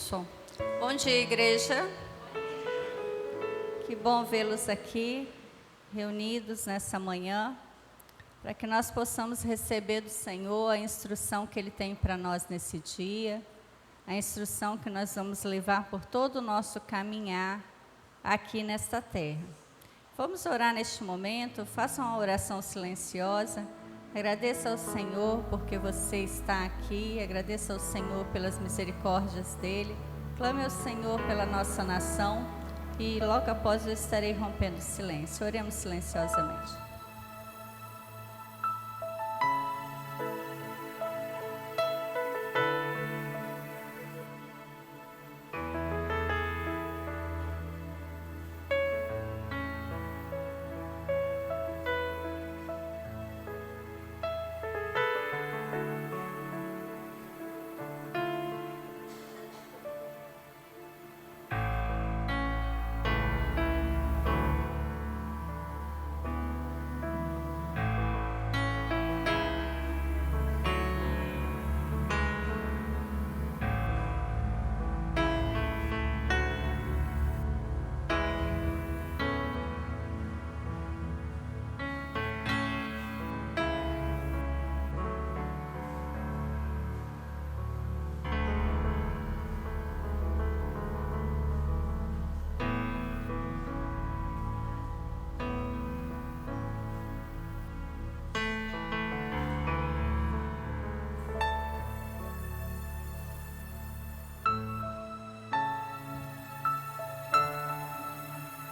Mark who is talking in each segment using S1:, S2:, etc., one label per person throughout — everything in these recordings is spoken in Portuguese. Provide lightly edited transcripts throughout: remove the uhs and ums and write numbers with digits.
S1: som. Bom dia, igreja. Que bom vê-los aqui, reunidos nessa manhã, para que nós possamos receber do Senhor a instrução que Ele tem para nós nesse dia, a instrução que nós vamos levar por todo o nosso caminhar aqui nesta terra. Vamos orar neste momento, faça uma oração silenciosa. Agradeça ao Senhor porque você está aqui, agradeça ao Senhor pelas misericórdias dEle, clame ao Senhor pela nossa nação e logo após eu estarei rompendo o silêncio. Oremos silenciosamente.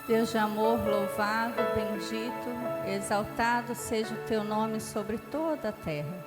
S1: Deus de amor, louvado, bendito, exaltado seja o Teu nome sobre toda a terra.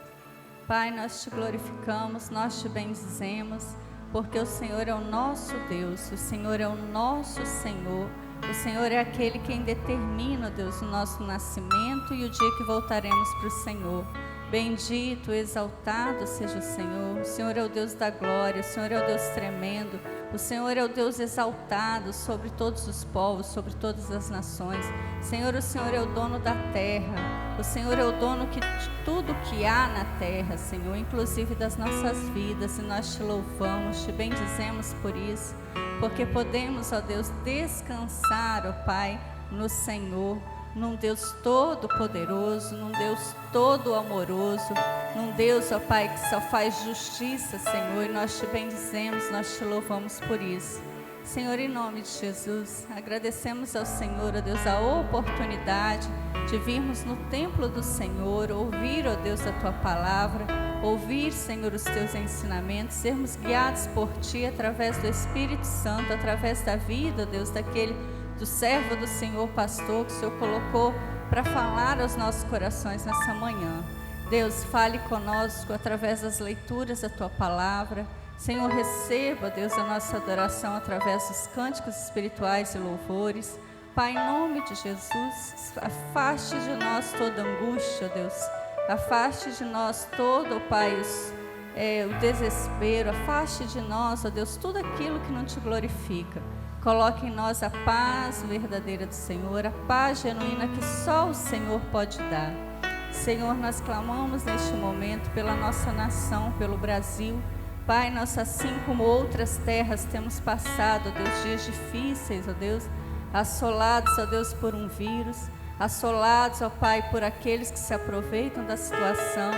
S1: Pai, nós Te glorificamos, nós Te bendizemos, porque o Senhor é o nosso Deus, o Senhor é o nosso Senhor, o Senhor é aquele quem determina, Deus, o nosso nascimento e o dia que voltaremos para o Senhor. Bendito, exaltado seja o Senhor é o Deus da glória, o Senhor é o Deus tremendo, o Senhor é o Deus exaltado sobre todos os povos, sobre todas as nações. Senhor, o Senhor é o dono da terra, o Senhor é o dono de tudo que há na terra, Senhor, inclusive das nossas vidas, e nós Te louvamos, Te bendizemos por isso, porque podemos, ó Deus, descansar, ó Pai, no Senhor, num Deus todo poderoso, num Deus todo amoroso, num Deus, ó Pai, que só faz justiça, Senhor, e nós Te bendizemos, nós Te louvamos por isso. Senhor, em nome de Jesus, agradecemos ao Senhor, ó Deus, a oportunidade de virmos no templo do Senhor, ouvir, ó Deus, a Tua palavra, ouvir, Senhor, os Teus ensinamentos, sermos guiados por Ti através do Espírito Santo, através da vida, ó Deus, do servo do Senhor pastor que o Senhor colocou para falar aos nossos corações nessa manhã. Deus, fale conosco através das leituras da Tua palavra. Senhor, receba, Deus, a nossa adoração através dos cânticos espirituais e louvores. Pai, em nome de Jesus, afaste de nós toda angústia, Deus. Afaste de nós todo, ó Pai, o desespero. Afaste de nós, ó Deus, tudo aquilo que não Te glorifica. Coloque em nós a paz verdadeira do Senhor, a paz genuína que só o Senhor pode dar. Senhor, nós clamamos neste momento pela nossa nação, pelo Brasil. Pai, nós, assim como outras terras, temos passado, ó Deus, dias difíceis, ó Deus, assolados, ó Deus, por um vírus, assolados, ó Pai, por aqueles que se aproveitam da situação.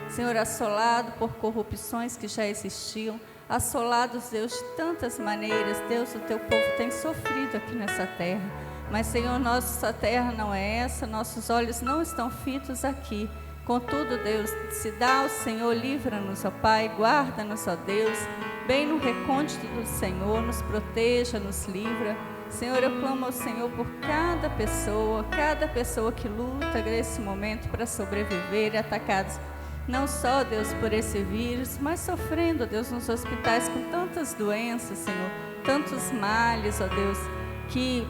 S1: Senhor, assolado por corrupções que já existiam, assolados, Deus, de tantas maneiras. Deus, o Teu povo tem sofrido aqui nessa terra, mas, Senhor, nossa terra não é essa, nossos olhos não estão fitos aqui. Contudo, Deus, se dá ao Senhor, livra-nos, ó Pai, guarda-nos, ó Deus, bem no recôndito do Senhor, nos proteja, nos livra. Senhor, eu clamo ao Senhor por cada pessoa que luta nesse momento para sobreviver, atacados não só, Deus, por esse vírus, mas sofrendo, Deus, nos hospitais com tantas doenças, Senhor, tantos males, ó Deus, que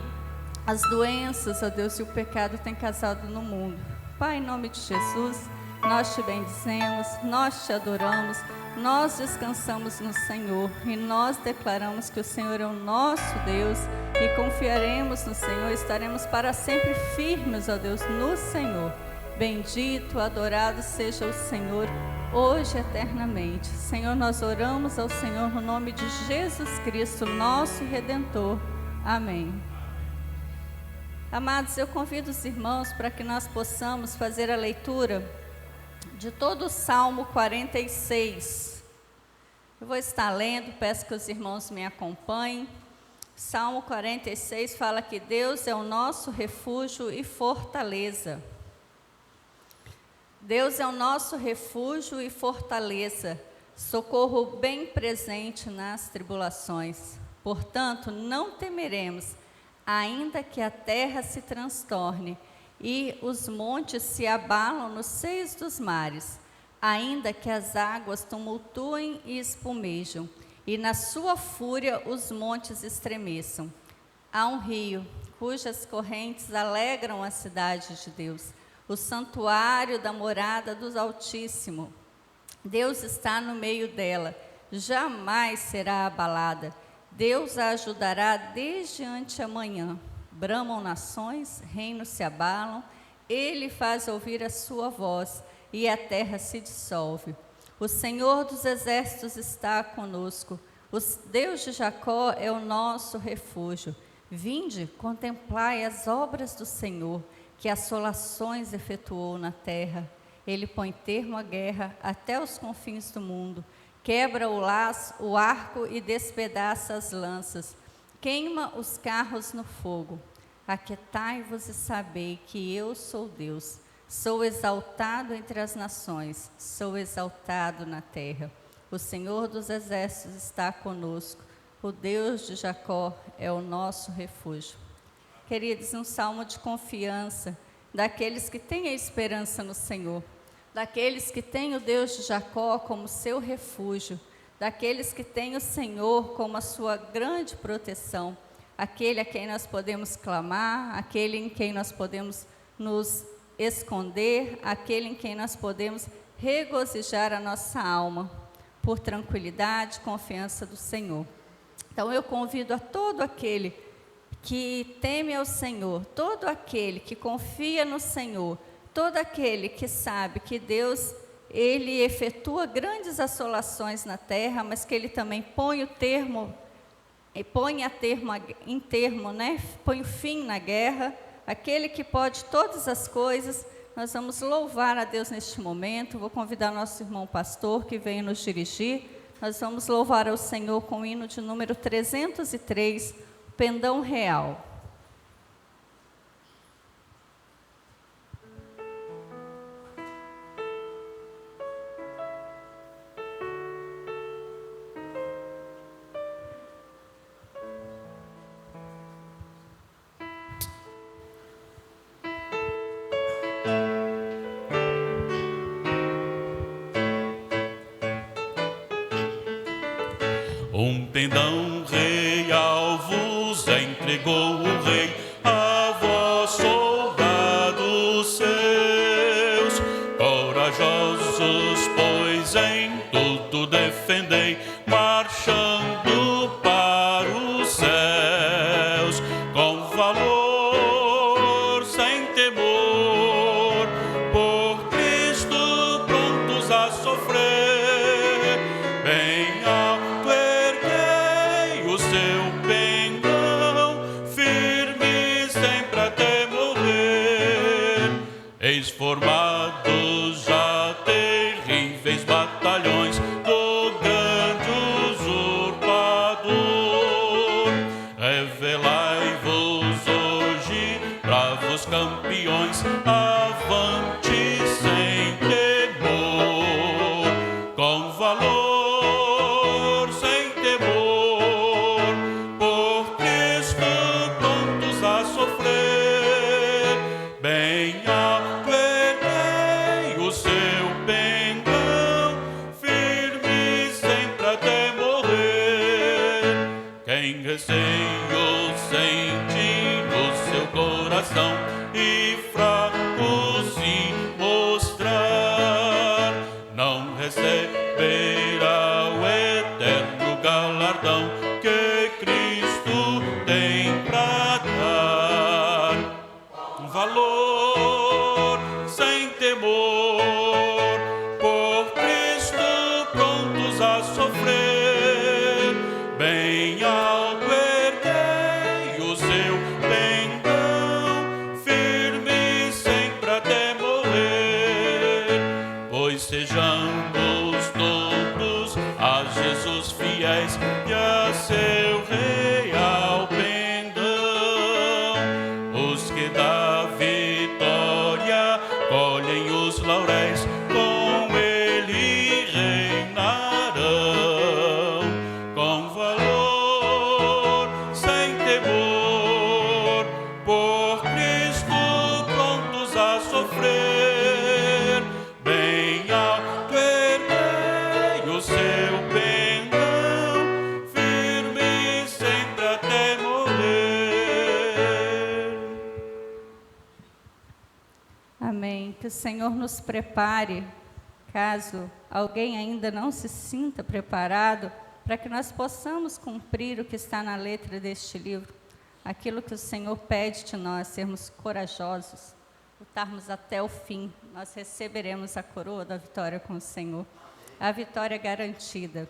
S1: as doenças, ó Deus, e o pecado têm causado no mundo. Pai, em nome de Jesus, nós Te bendizemos, nós Te adoramos, nós descansamos no Senhor e nós declaramos que o Senhor é o nosso Deus e confiaremos no Senhor, estaremos para sempre firmes, ó Deus, no Senhor. Bendito, adorado seja o Senhor hoje e eternamente. Senhor, nós oramos ao Senhor no nome de Jesus Cristo, nosso Redentor. Amém. Amados, eu convido os irmãos para que nós possamos fazer a leitura de todo o Salmo 46. Eu vou estar lendo, peço que os irmãos me acompanhem. Salmo 46 fala que Deus é o nosso refúgio e fortaleza. Deus é o nosso refúgio e fortaleza, socorro bem presente nas tribulações. Portanto, não temeremos, ainda que a terra se transtorne e os montes se abalam nos seios dos mares, ainda que as águas tumultuem e espumejam, e na sua fúria os montes estremeçam. Há um rio, cujas correntes alegram a cidade de Deus, o santuário da morada do Altíssimo. Deus está no meio dela, jamais será abalada. Deus a ajudará desde anteamanhã. Bramam nações, reinos se abalam, ele faz ouvir a sua voz, e a terra se dissolve. O Senhor dos exércitos está conosco, o Deus de Jacó é o nosso refúgio. Vinde, contemplai as obras do Senhor, que assolações efetuou na terra. Ele põe termo à guerra até os confins do mundo, quebra o laço, o arco e despedaça as lanças, queima os carros no fogo. Aquietai-vos e sabei que eu sou Deus, sou exaltado entre as nações, sou exaltado na terra. O Senhor dos exércitos está conosco, o Deus de Jacó é o nosso refúgio. Queridos, um salmo de confiança daqueles que têm a esperança no Senhor, daqueles que têm o Deus de Jacó como seu refúgio, daqueles que têm o Senhor como a sua grande proteção, aquele a quem nós podemos clamar, aquele em quem nós podemos nos esconder, aquele em quem nós podemos regozijar a nossa alma, por tranquilidade e confiança do Senhor. Então eu convido a todo aquele que teme ao Senhor, todo aquele que confia no Senhor, todo aquele que sabe que Deus, Ele efetua grandes assolações na terra, mas que Ele também põe o fim na guerra, aquele que pode todas as coisas. Nós vamos louvar a Deus neste momento. Vou convidar nosso irmão pastor que venha nos dirigir. Nós vamos louvar ao Senhor com o hino de número 303, Pendão Real.
S2: Um pendão real vos entregou o rei, a vós soldados seus, corajosos, pois em tudo defendei, marchando para os céus, com valor, sem temor, por Cristo prontos a sofrer, bem alto erguei o seu pendão, firme sempre até morrer. Eis formados já terríveis batalhões do grande usurpador. Revelai-vos hoje, bravos campeões, avante sem temor, com valor, sem temor, por Cristo prontos a sofrer. Bem alto erguei o seu pendão, firme sempre até morrer. Quem receio sente no seu coração e fraco se mostrar, não receberá o eterno galardão que Cristo tem pra dar. Valor sem temor, por Cristo que da vitória colhem os lauréis, com ele reinarão, com valor, sem temor, por Cristo prontos a sofrer. Bem alto erguei o seu pendão, firme sempre até morrer.
S1: Amém. Que o Senhor nos prepare, caso alguém ainda não se sinta preparado, para que nós possamos cumprir o que está na letra deste livro, aquilo que o Senhor pede de nós, sermos corajosos, lutarmos até o fim. Nós receberemos a coroa da vitória com o Senhor, a vitória garantida.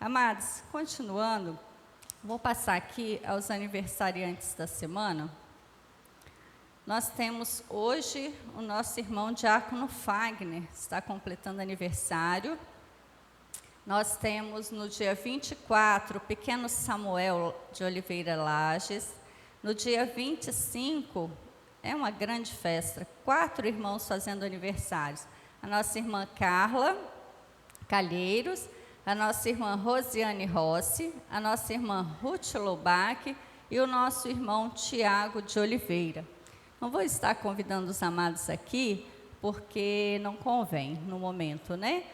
S1: Amados, continuando, vou passar aqui aos aniversariantes da semana. Nós temos hoje o nosso irmão Diácono Fagner, está completando aniversário. Nós temos no dia 24 o pequeno Samuel de Oliveira Lages. No dia 25, é uma grande festa, 4 irmãos fazendo aniversários. A nossa irmã Carla Calheiros, a nossa irmã Rosiane Rossi, a nossa irmã Ruth Loubach e o nosso irmão Tiago de Oliveira. Não vou estar convidando os amados aqui, porque não convém no momento, né?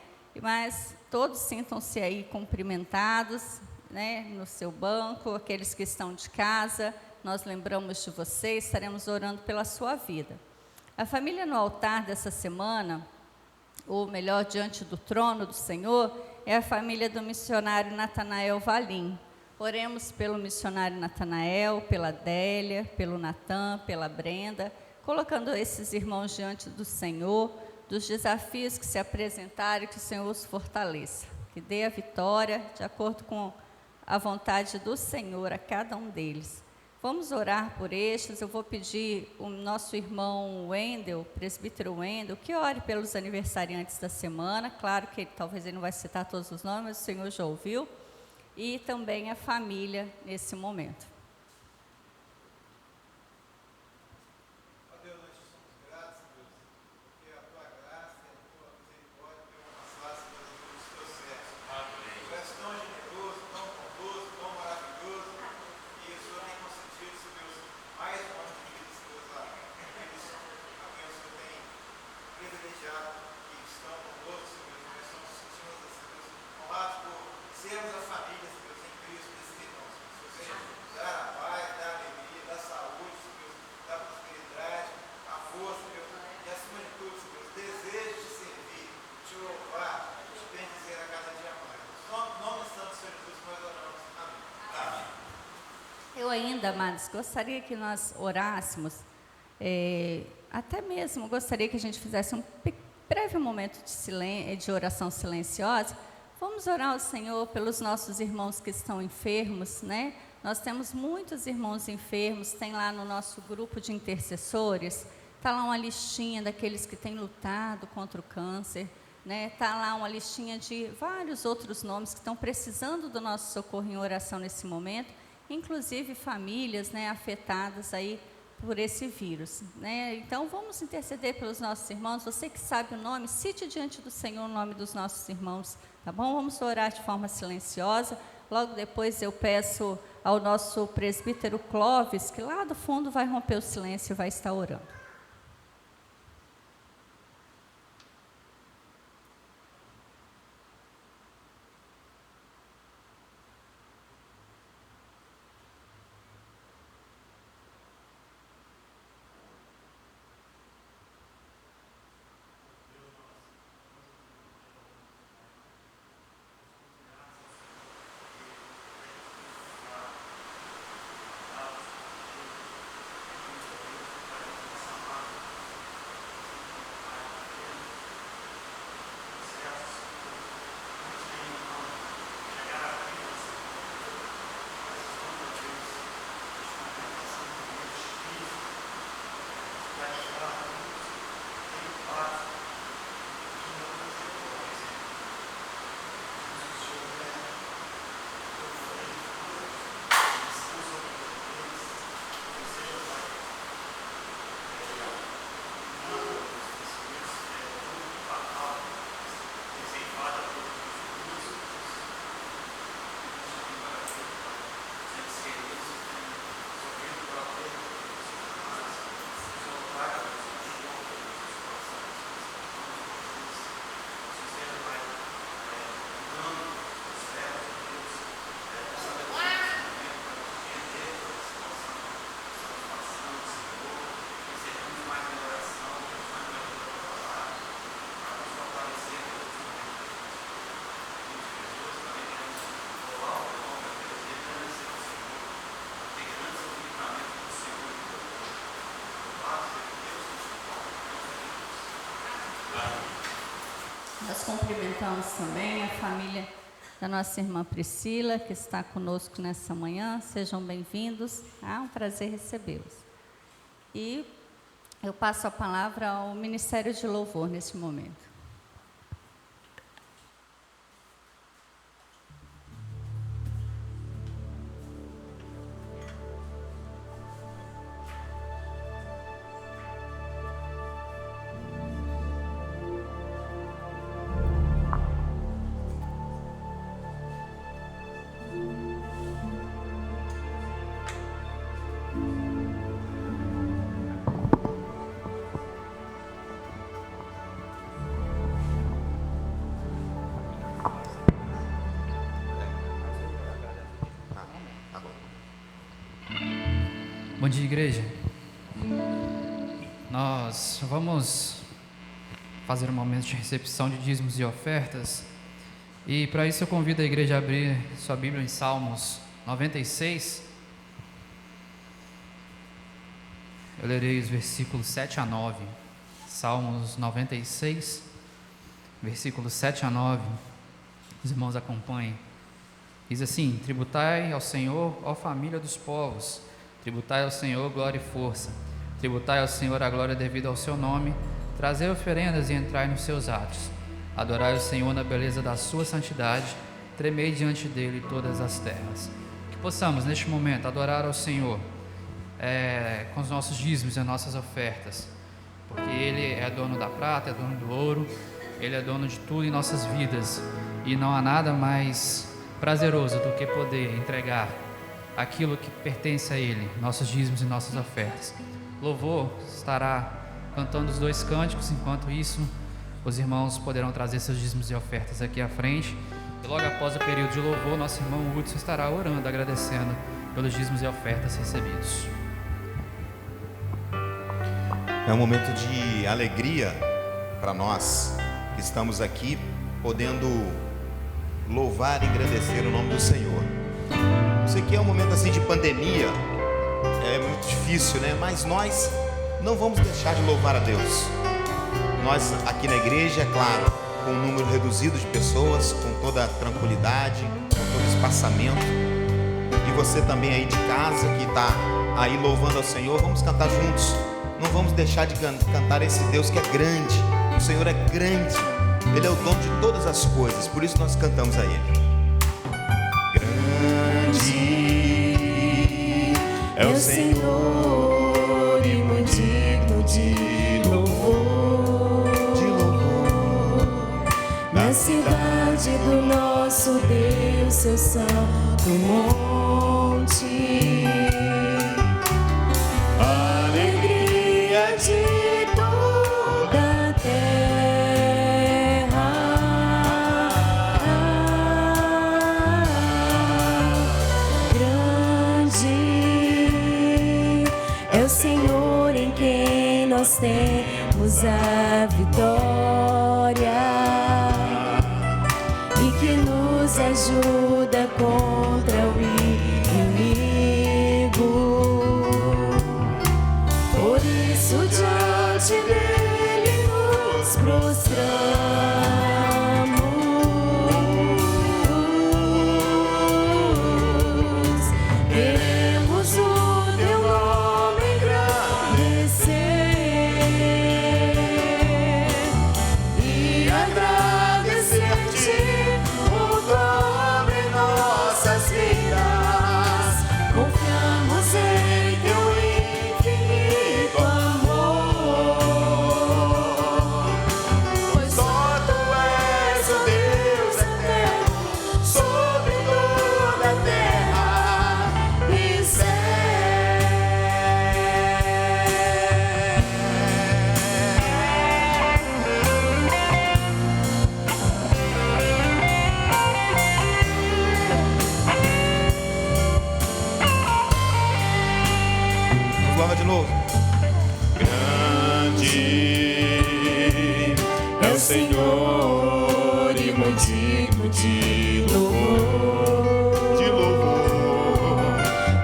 S1: Mas todos sintam-se aí cumprimentados, né, no seu banco, aqueles que estão de casa, nós lembramos de vocês, estaremos orando pela sua vida. A família no altar dessa semana, ou melhor, diante do trono do Senhor, é a família do missionário Natanael Valim. Oremos pelo missionário Natanael, pela Adélia, pelo Natan, pela Brenda, colocando esses irmãos diante do Senhor, dos desafios que se apresentarem, que o Senhor os fortaleça, que dê a vitória de acordo com a vontade do Senhor a cada um deles. Vamos orar por estes. Eu vou pedir o nosso irmão Wendel, presbítero Wendel, que ore pelos aniversariantes da semana. Claro que talvez ele não vai citar todos os nomes, mas o Senhor já ouviu. E também a família nesse momento.
S3: Ó Deus, nós te somos gratos, Deus, porque a tua graça e a tua misericórdia permanecem nos teus servos. Tu és tão generoso, tão bondoso, tão maravilhoso, e o Senhor tem concedido, Deus, mais uma vida, Deus, aqueles a quem o Senhor tem privilegiado, que estão conosco, Senhor, nós somos sentimos, Deus, honrados por sermos a família, Deus, em Cristo, desses irmãos. Senhor, venha dar a paz, dar a alegria, dar a saúde, Deus, dar a prosperidade, a força, Deus, e acima de tudo, Deus, desejo te servir, te louvar, te bendizer a cada dia mais. No nome do Santo Senhor Jesus, nós oramos. Amém. Amém.
S1: Eu ainda, amados, gostaria que nós orássemos, até mesmo gostaria que a gente fizesse um breve momento de oração silenciosa. Vamos orar ao Senhor pelos nossos irmãos que estão enfermos, né? Nós temos muitos irmãos enfermos, tem lá no nosso grupo de intercessores, está lá uma listinha daqueles que têm lutado contra o câncer, né? Está lá uma listinha de vários outros nomes que estão precisando do nosso socorro em oração nesse momento, inclusive famílias, né, afetadas aí por esse vírus, né? Então vamos interceder pelos nossos irmãos. Você que sabe o nome, cite diante do Senhor o nome dos nossos irmãos, tá bom? Vamos orar de forma silenciosa. Logo depois eu peço ao nosso presbítero Clóvis, que lá do fundo vai romper o silêncio e vai estar orando. Nós cumprimentamos também a família da nossa irmã Priscila, que está conosco nessa manhã. Sejam bem-vindos. É um prazer recebê-los. E eu passo a palavra ao Ministério de Louvor neste momento.
S4: Bom dia, igreja. Nós vamos fazer um momento de recepção de dízimos e ofertas. E para isso eu convido a igreja a abrir sua Bíblia em Salmos 96. Eu lerei os versículos 7 a 9. Salmos 96, versículos 7 a 9. Os irmãos acompanhem. Diz assim: tributai ao Senhor, ó família dos povos. Tributai ao Senhor glória e força. Tributai ao Senhor a glória devida ao seu nome. Trazei oferendas e entrai nos seus atos. Adorai o Senhor na beleza da sua santidade. Tremei diante dele todas as terras. Que possamos neste momento adorar ao Senhor com os nossos dízimos e as nossas ofertas, porque Ele é dono da prata, é dono do ouro, Ele é dono de tudo em nossas vidas, e não há nada mais prazeroso do que poder entregar aquilo que pertence a Ele, nossos dízimos e nossas ofertas. Louvor estará cantando os 2 cânticos. Enquanto isso, os irmãos poderão trazer seus dízimos e ofertas aqui à frente, e logo após o período de louvor, nosso irmão Hudson estará orando, agradecendo pelos dízimos e ofertas recebidos.
S3: É um momento de alegria para nós que estamos aqui, podendo louvar e agradecer o nome do Senhor. Isso aqui é um momento assim de pandemia, é muito difícil, né? Mas nós não vamos deixar de louvar a Deus. Nós aqui na igreja, é claro, com um número reduzido de pessoas, com toda a tranquilidade, com todo espaçamento. E você também aí de casa que está aí louvando ao Senhor, vamos cantar juntos. Não vamos deixar de cantar esse Deus que é grande. O Senhor é grande, Ele é o dono de todas as coisas, por isso nós cantamos a Ele.
S5: É o Senhor e muito digno de louvor, na cidade do nosso Deus, seu santo monte. Alegria de toda a terra, é o Senhor em quem nós temos a vitória e que nos ajuda contra o inimigo. Por isso diante dele nos prostramos. Senhor e muito digno de louvor,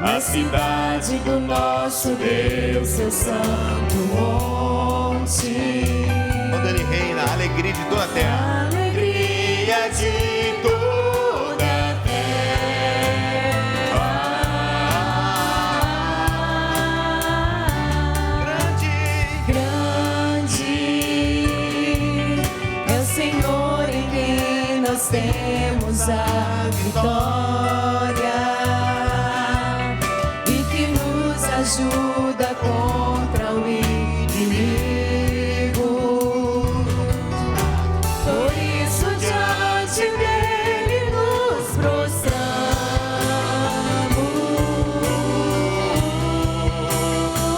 S5: na cidade do nosso Deus, seu santo monte.
S3: soberano e reina, a alegria de toda a terra.
S5: Alegria de toda a terra. Grande é o Senhor em quem nós temos a vitória e que nos ajuda contra o inimigo. Por isso diante dele nos prostramos.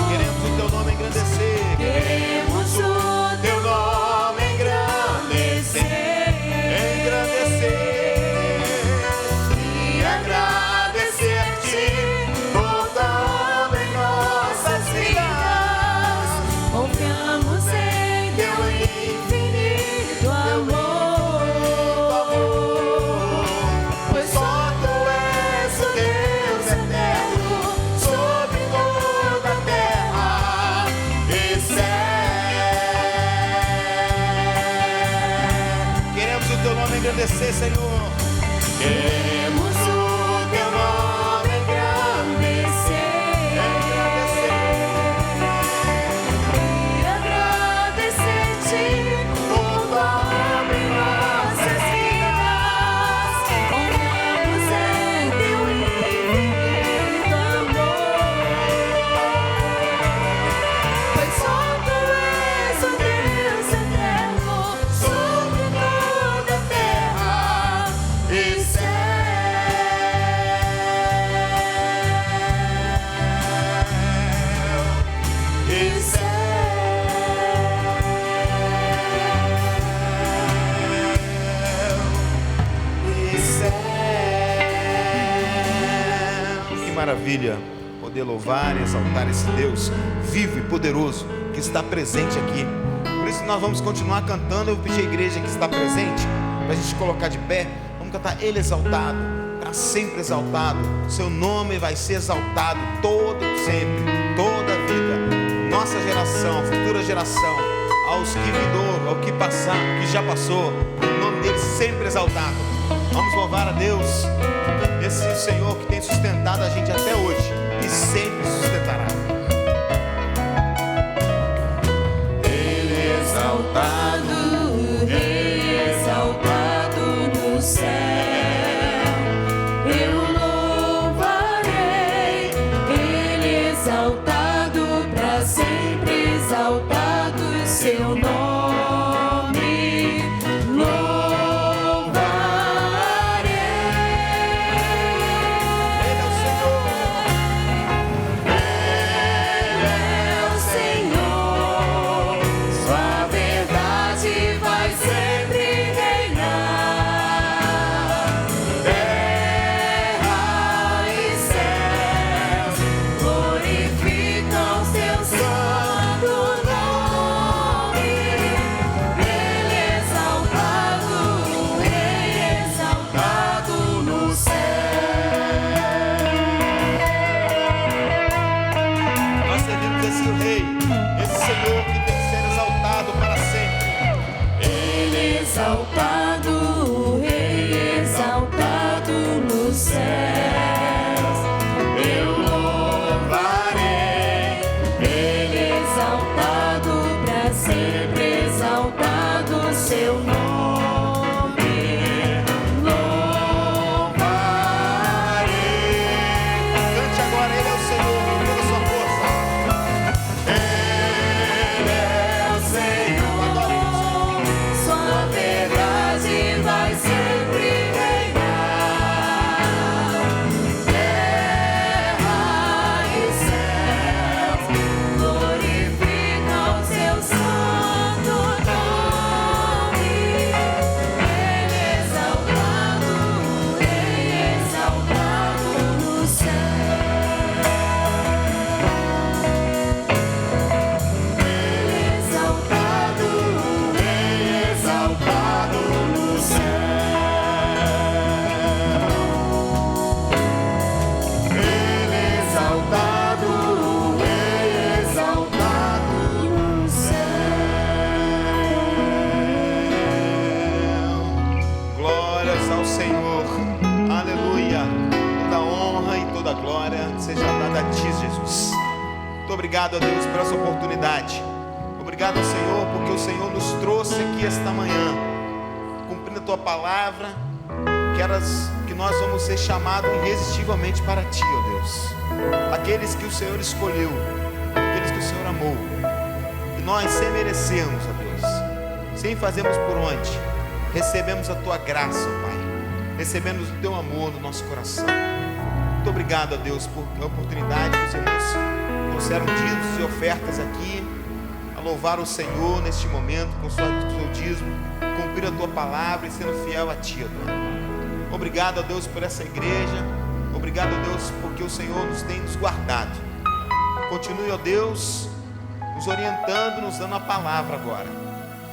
S3: Queremos o teu nome engrandecer.
S5: Queremos o teu nome engrandecer. E agradecer-te por toda em nossas vidas. Confiamos em teu infinito amor, pois só tu és o Deus eterno sobre toda a terra e céu.
S3: Queremos o teu nome engrandecer, Senhor.
S5: Queremos o teu nome engrandecer e agradecer-te por toda em nossas vidas. Confiamos em teu infinito amor, pois só tu és o Deus eterno sobre toda a terra e céu.
S3: Que maravilha poder louvar e exaltar esse Deus vivo e poderoso que está presente aqui. Por isso nós vamos continuar cantando. Eu pedi à igreja que está presente para a gente colocar de pé. Vamos cantar Ele exaltado, para sempre exaltado. Seu nome vai ser exaltado todo sempre, toda a vida. Nossa geração, futura geração, aos que vidouro, ao que passar, que já passou, o nome dele sempre exaltado. Vamos louvar a Deus, esse Senhor que tem sustentado a gente até hoje e sempre sustentará.
S5: Ele exaltado, o Rei exaltado no céu. Eu louvarei, Ele exaltado para sempre, exaltado seu nome.
S3: Ele é o Senhor.
S5: Ele é o Senhor, sua verdade vai sempre reinar. Terra e céus glorificam seu santo nome. Ele exaltado, o Rei exaltado no céu.
S3: Nós servimos esse Rei, esse Senhor que tem que ser exaltado para sempre.
S5: Ele exaltado, o Rei exaltado nos céus. Eu louvarei, Ele exaltado para sempre, exaltado seu nome. Louvarei.
S3: Cante agora, Ele é o Senhor, com toda a sua força.
S5: Ele é o Senhor, sua verdade
S3: obrigado, ó Deus, por essa oportunidade. Obrigado, Senhor, porque o Senhor nos trouxe aqui esta manhã, cumprindo a Tua palavra, que nós vamos ser chamados irresistivelmente para Ti, ó Deus. Aqueles que o Senhor escolheu, aqueles que o Senhor amou. E nós, sem merecermos, ó Deus, sem fazermos por onde, recebemos a Tua graça, ó Pai. Recebemos o Teu amor no nosso coração. Muito obrigado, ó Deus, por a oportunidade que os irmãos trouxeram dízimos e ofertas aqui, a louvar o Senhor neste momento com o seu dízimo, cumprir a Tua palavra e sendo fiel a Ti, ó Deus. Obrigado, ó Deus, por essa igreja. Obrigado, ó Deus, porque o Senhor nos tem nos guardado. Continue, ó Deus, nos orientando, nos dando a palavra agora,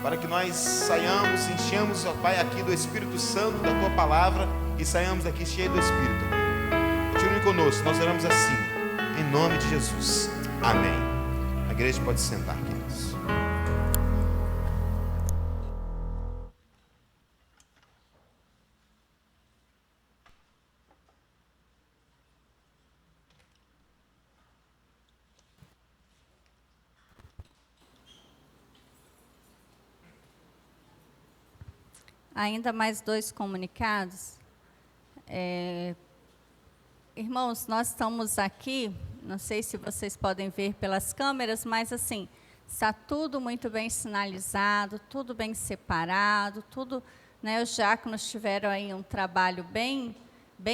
S3: para que nós saiamos, enchemos, ó Pai, aqui do Espírito Santo da Tua palavra e saiamos aqui cheios do Espírito. Continue conosco, nós oramos assim, em nome de Jesus. Amém. A igreja pode sentar, queridos.
S1: Ainda mais 2 comunicados. Irmãos, nós estamos aqui, não sei se vocês podem ver pelas câmeras, mas assim, está tudo muito bem sinalizado, tudo bem separado, tudo, né, os diáconos tiveram aí um trabalho bem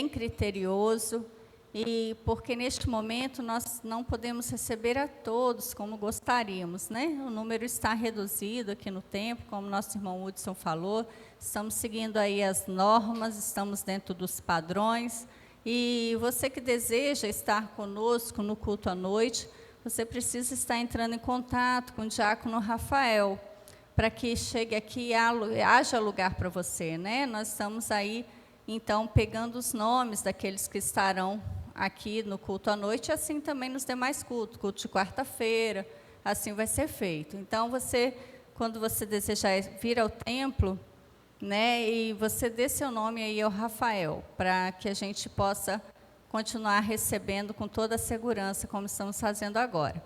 S1: criterioso, e porque neste momento nós não podemos receber a todos como gostaríamos, né? O número está reduzido aqui no tempo, como nosso irmão Hudson falou, estamos seguindo aí as normas, estamos dentro dos padrões, e você que deseja estar conosco no culto à noite, você precisa estar entrando em contato com o diácono Rafael, para que chegue aqui e haja lugar para você, né? Nós estamos aí, então, pegando os nomes daqueles que estarão aqui no culto à noite, e assim também nos demais cultos, culto de quarta-feira, assim vai ser feito. Então, quando você desejar vir ao templo, né, e você dê seu nome aí ao Rafael, para que a gente possa continuar recebendo com toda a segurança, como estamos fazendo agora.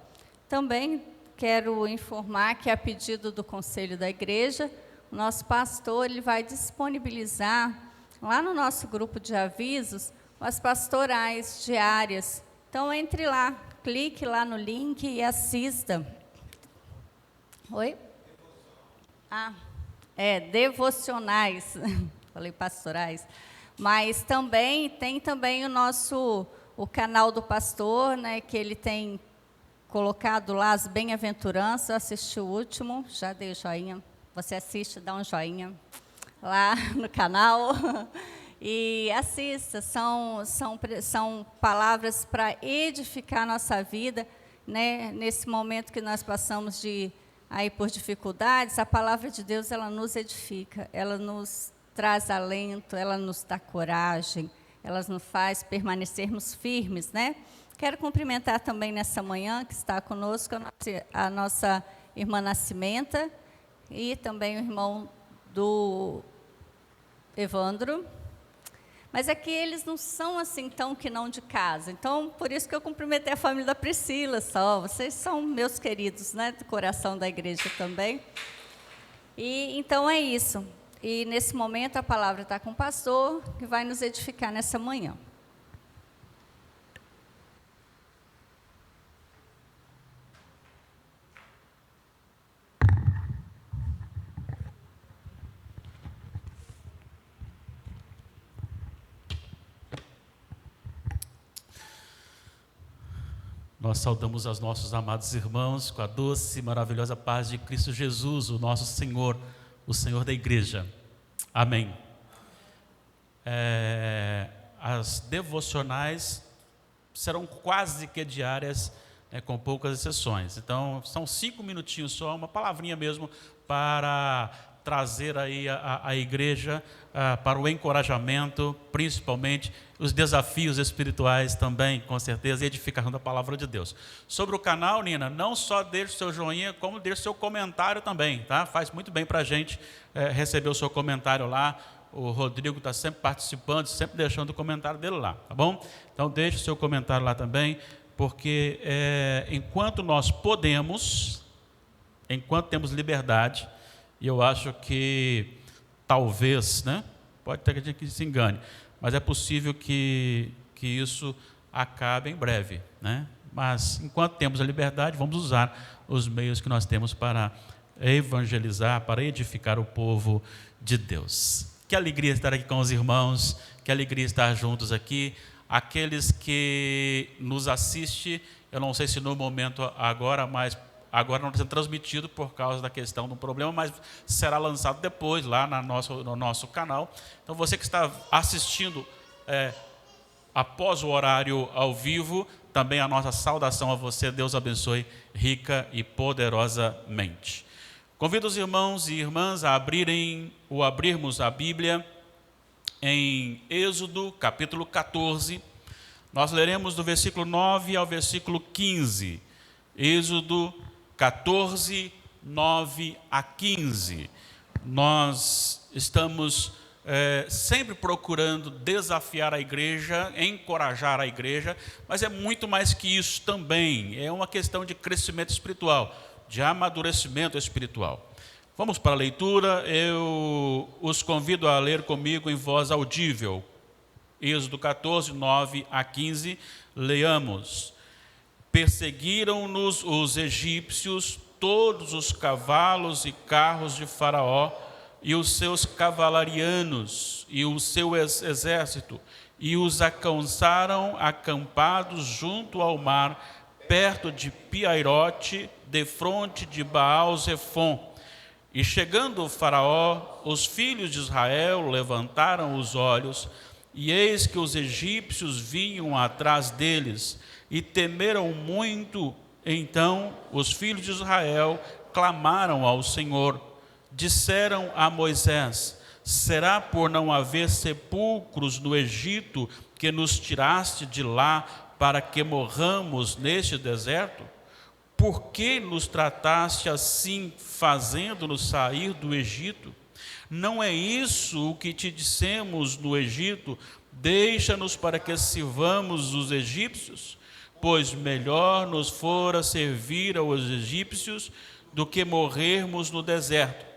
S1: Também quero informar que, a pedido do Conselho da Igreja, o nosso pastor ele vai disponibilizar, lá no nosso grupo de avisos, as pastorais diárias. Então, entre lá, clique lá no link e assista. Oi? Devocionais. Falei pastorais. Mas também tem o canal do pastor, né, que ele tem colocado lá as bem-aventuranças. Eu assisti o último, já dei o joinha. Você assiste, dá um joinha lá no canal. E assista, são palavras para edificar a nossa vida, né? Nesse momento que nós passamos aí por dificuldades, a palavra de Deus, ela nos edifica, ela nos traz alento, ela nos dá coragem, ela nos faz permanecermos firmes, né? Quero cumprimentar também nessa manhã, que está conosco, a nossa irmã Nascimenta, e também o irmão do Evandro. Mas é que eles não são assim tão que não de casa. Então, por isso que eu cumprimentei a família da Priscila só. Vocês são meus queridos, né, do coração da igreja também. E então é isso. E nesse momento a palavra está com o pastor, que vai nos edificar nessa manhã.
S2: Nós saudamos aos nossos amados irmãos com a doce e maravilhosa paz de Cristo Jesus, o nosso Senhor, o Senhor da igreja. Amém. As devocionais serão quase que diárias, com poucas exceções. Então, são 5 minutinhos só, uma palavrinha mesmo, para trazer aí a igreja para o encorajamento, principalmente os desafios espirituais também, com certeza, e edificação da palavra de Deus. Sobre o canal, Nina, não só deixe o seu joinha, como deixe o seu comentário também, tá? Faz muito bem para a gente receber o seu comentário lá. O Rodrigo está sempre participando, sempre deixando o comentário dele lá, tá bom? Então, deixe o seu comentário lá também, porque enquanto nós podemos, enquanto temos liberdade, e eu acho que talvez, né, pode ter gente que se engane, mas é possível que isso acabe em breve, né? Mas enquanto temos a liberdade, vamos usar os meios que nós temos para evangelizar, para edificar o povo de Deus. Que alegria estar aqui com os irmãos, que alegria estar juntos aqui. Aqueles que nos assistem, eu não sei se no momento agora, mas agora não está sendo transmitido por causa da questão do problema, mas será lançado depois lá no nosso canal. Então você que está assistindo após o horário ao vivo, também a nossa saudação a você. Deus abençoe rica e poderosamente. Convido os irmãos e irmãs a abrirmos a Bíblia em Êxodo, capítulo 14. Nós leremos do versículo 9 ao versículo 15. Êxodo 14, 9 a 15. Nós estamos sempre procurando desafiar a igreja, encorajar a igreja, mas é muito mais que isso também. É uma questão de crescimento espiritual, de amadurecimento espiritual. Vamos para a leitura. Eu os convido a ler comigo em voz audível. Êxodo 14, 9 a 15. Leamos. Perseguiram-nos os egípcios, todos os cavalos e carros de Faraó, e os seus cavalarianos, e o seu exército, e os alcançaram acampados junto ao mar, perto de Piairote, defronte de Baal-Zefon. E chegando o Faraó, os filhos de Israel levantaram os olhos, e eis que os egípcios vinham atrás deles, e temeram muito. Então os filhos de Israel clamaram ao Senhor. Disseram a Moisés: será por não haver sepulcros no Egito que nos tiraste de lá para que morramos neste deserto? Por que nos trataste assim, fazendo-nos sair do Egito? Não é isso o que te dissemos no Egito: deixa-nos para que sirvamos os egípcios? Pois melhor nos fora servir aos egípcios do que morrermos no deserto.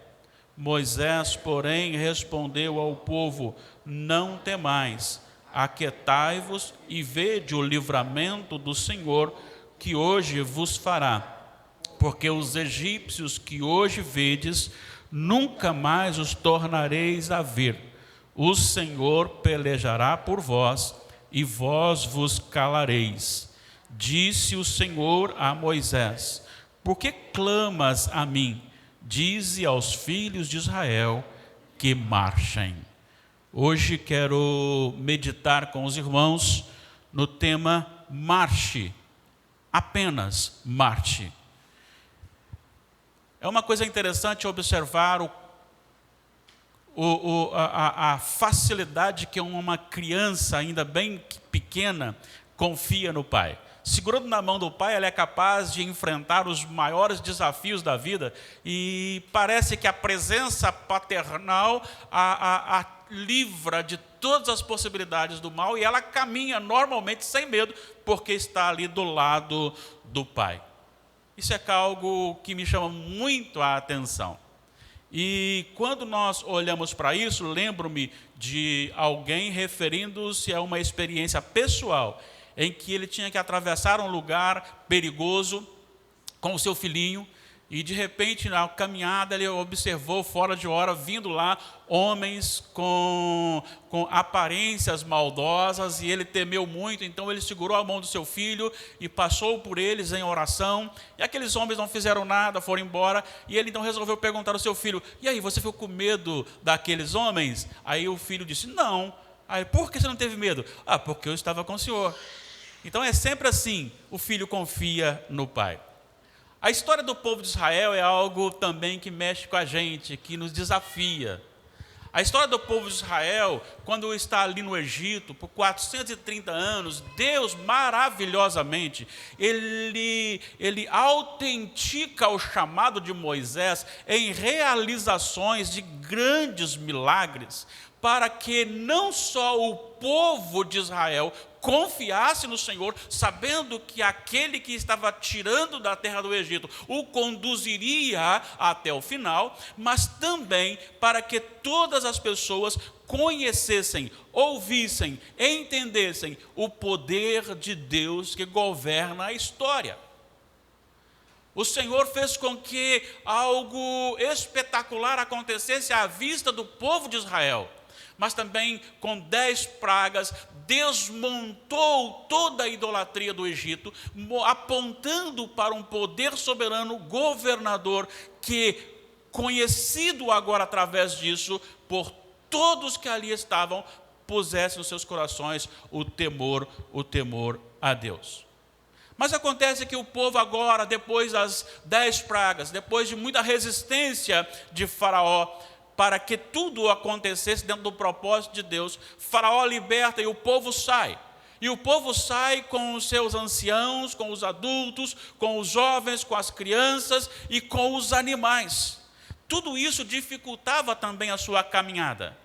S2: Moisés, porém, respondeu ao povo: não temais, aquietai-vos e vede o livramento do Senhor que hoje vos fará. Porque os egípcios que hoje vedes, nunca mais os tornareis a ver. O Senhor pelejará por vós, e vós vos calareis. Disse o Senhor a Moisés: por que clamas a mim? Dize aos filhos de Israel que marchem. Hoje quero meditar com os irmãos no tema marche, apenas marche. É uma coisa interessante observar a facilidade que uma criança ainda bem pequena confia no pai. Segurando na mão do pai, ela é capaz de enfrentar os maiores desafios da vida, e parece que a presença paternal a livra de todas as possibilidades do mal, e ela caminha normalmente sem medo, porque está ali do lado do pai. Isso é algo que me chama muito a atenção. E quando nós olhamos para isso, lembro-me de alguém referindo-se a uma experiência pessoal, em que ele tinha que atravessar um lugar perigoso com o seu filhinho, e de repente na caminhada ele observou fora de hora vindo lá homens com aparências maldosas, e ele temeu muito. Então ele segurou a mão do seu filho e passou por eles em oração, e aqueles homens não fizeram nada, foram embora, e ele então resolveu perguntar ao seu filho: e aí, você ficou com medo daqueles homens? Aí o filho disse: não. Aí: por que você não teve medo? Ah, porque eu estava com o senhor. Então é sempre assim, o filho confia no pai. A história do povo de Israel é algo também que mexe com a gente, que nos desafia. A história do povo de Israel, quando está ali no Egito, por 430 anos, Deus maravilhosamente, ele autentica o chamado de Moisés em realizações de grandes milagres, para que não só o povo de Israel confiasse no Senhor, sabendo que aquele que estava tirando da terra do Egito o conduziria até o final, mas também para que todas as pessoas conhecessem, ouvissem, entendessem o poder de Deus que governa a história. O Senhor fez com que algo espetacular acontecesse à vista do povo de Israel, mas também com 10 pragas, desmontou toda a idolatria do Egito, apontando para um poder soberano, governador, que, conhecido agora através disso, por todos que ali estavam, pusesse nos seus corações o temor a Deus. Mas acontece que o povo agora, depois das 10 pragas, depois de muita resistência de Faraó, para que tudo acontecesse dentro do propósito de Deus, Faraó liberta e o povo sai. E o povo sai com os seus anciãos, com os adultos, com os jovens, com as crianças e com os animais. Tudo isso dificultava também a sua caminhada.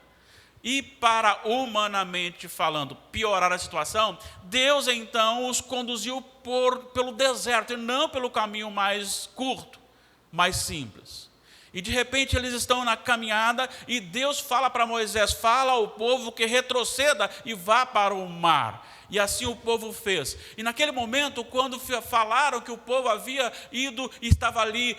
S2: E para, humanamente falando, piorar a situação, Deus então os conduziu pelo deserto, e não pelo caminho mais curto, mais simples. E de repente eles estão na caminhada, e Deus fala para Moisés, fala ao povo que retroceda e vá para o mar. E assim o povo fez. E naquele momento, quando falaram que o povo havia ido e estava ali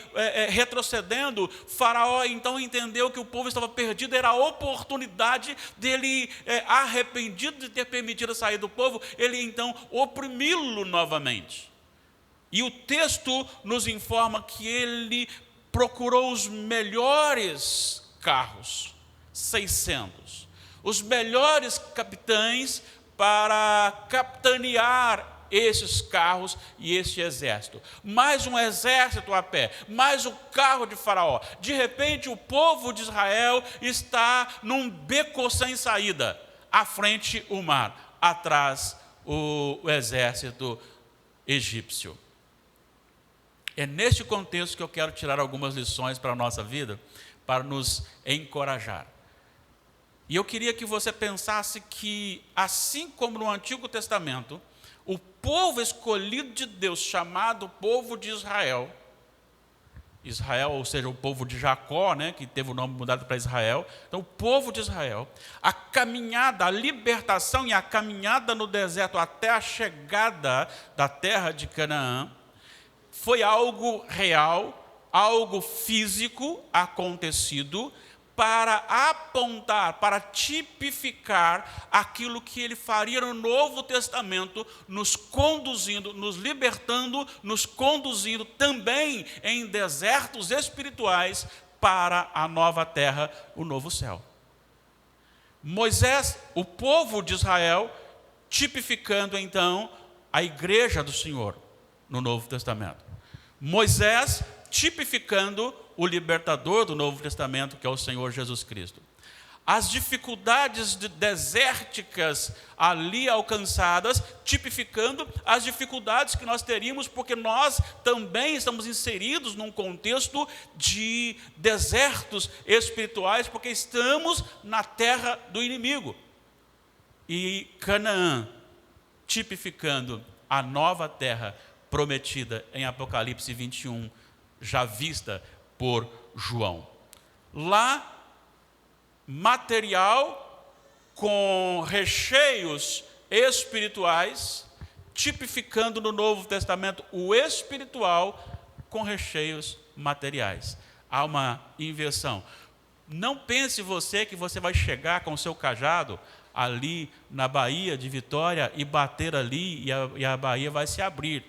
S2: retrocedendo, Faraó então entendeu que o povo estava perdido, era a oportunidade dele, arrependido de ter permitido a sair do povo, ele então oprimi-lo novamente. E o texto nos informa que ele procurou os melhores carros, 600, os melhores capitães para capitanear esses carros e este exército. Mais um exército a pé, mais o carro de Faraó. De repente o povo de Israel está num beco sem saída. À frente o mar, atrás o exército egípcio. É neste contexto que eu quero tirar algumas lições para a nossa vida, para nos encorajar. E eu queria que você pensasse que, assim como no Antigo Testamento, o povo escolhido de Deus, chamado povo de Israel, ou seja, o povo de Jacó, né, que teve o nome mudado para Israel, então o povo de Israel, a caminhada, a libertação e a caminhada no deserto até a chegada da terra de Canaã, foi algo real, algo físico acontecido, para apontar, para tipificar aquilo que ele faria no Novo Testamento, nos conduzindo, nos libertando, nos conduzindo também em desertos espirituais para a nova terra, o novo céu. Moisés, o povo de Israel, tipificando então a igreja do Senhor no Novo Testamento. Moisés tipificando o libertador do Novo Testamento, que é o Senhor Jesus Cristo. As dificuldades desérticas ali alcançadas, tipificando as dificuldades que nós teríamos, porque nós também estamos inseridos num contexto de desertos espirituais, porque estamos na terra do inimigo. E Canaã, tipificando a nova terra prometida em Apocalipse 21, já vista por João. Lá, material com recheios espirituais, tipificando no Novo Testamento o espiritual com recheios materiais. Há uma inversão. Não pense você que você vai chegar com o seu cajado ali na Baía de Vitória e bater ali e a Baía vai se abrir.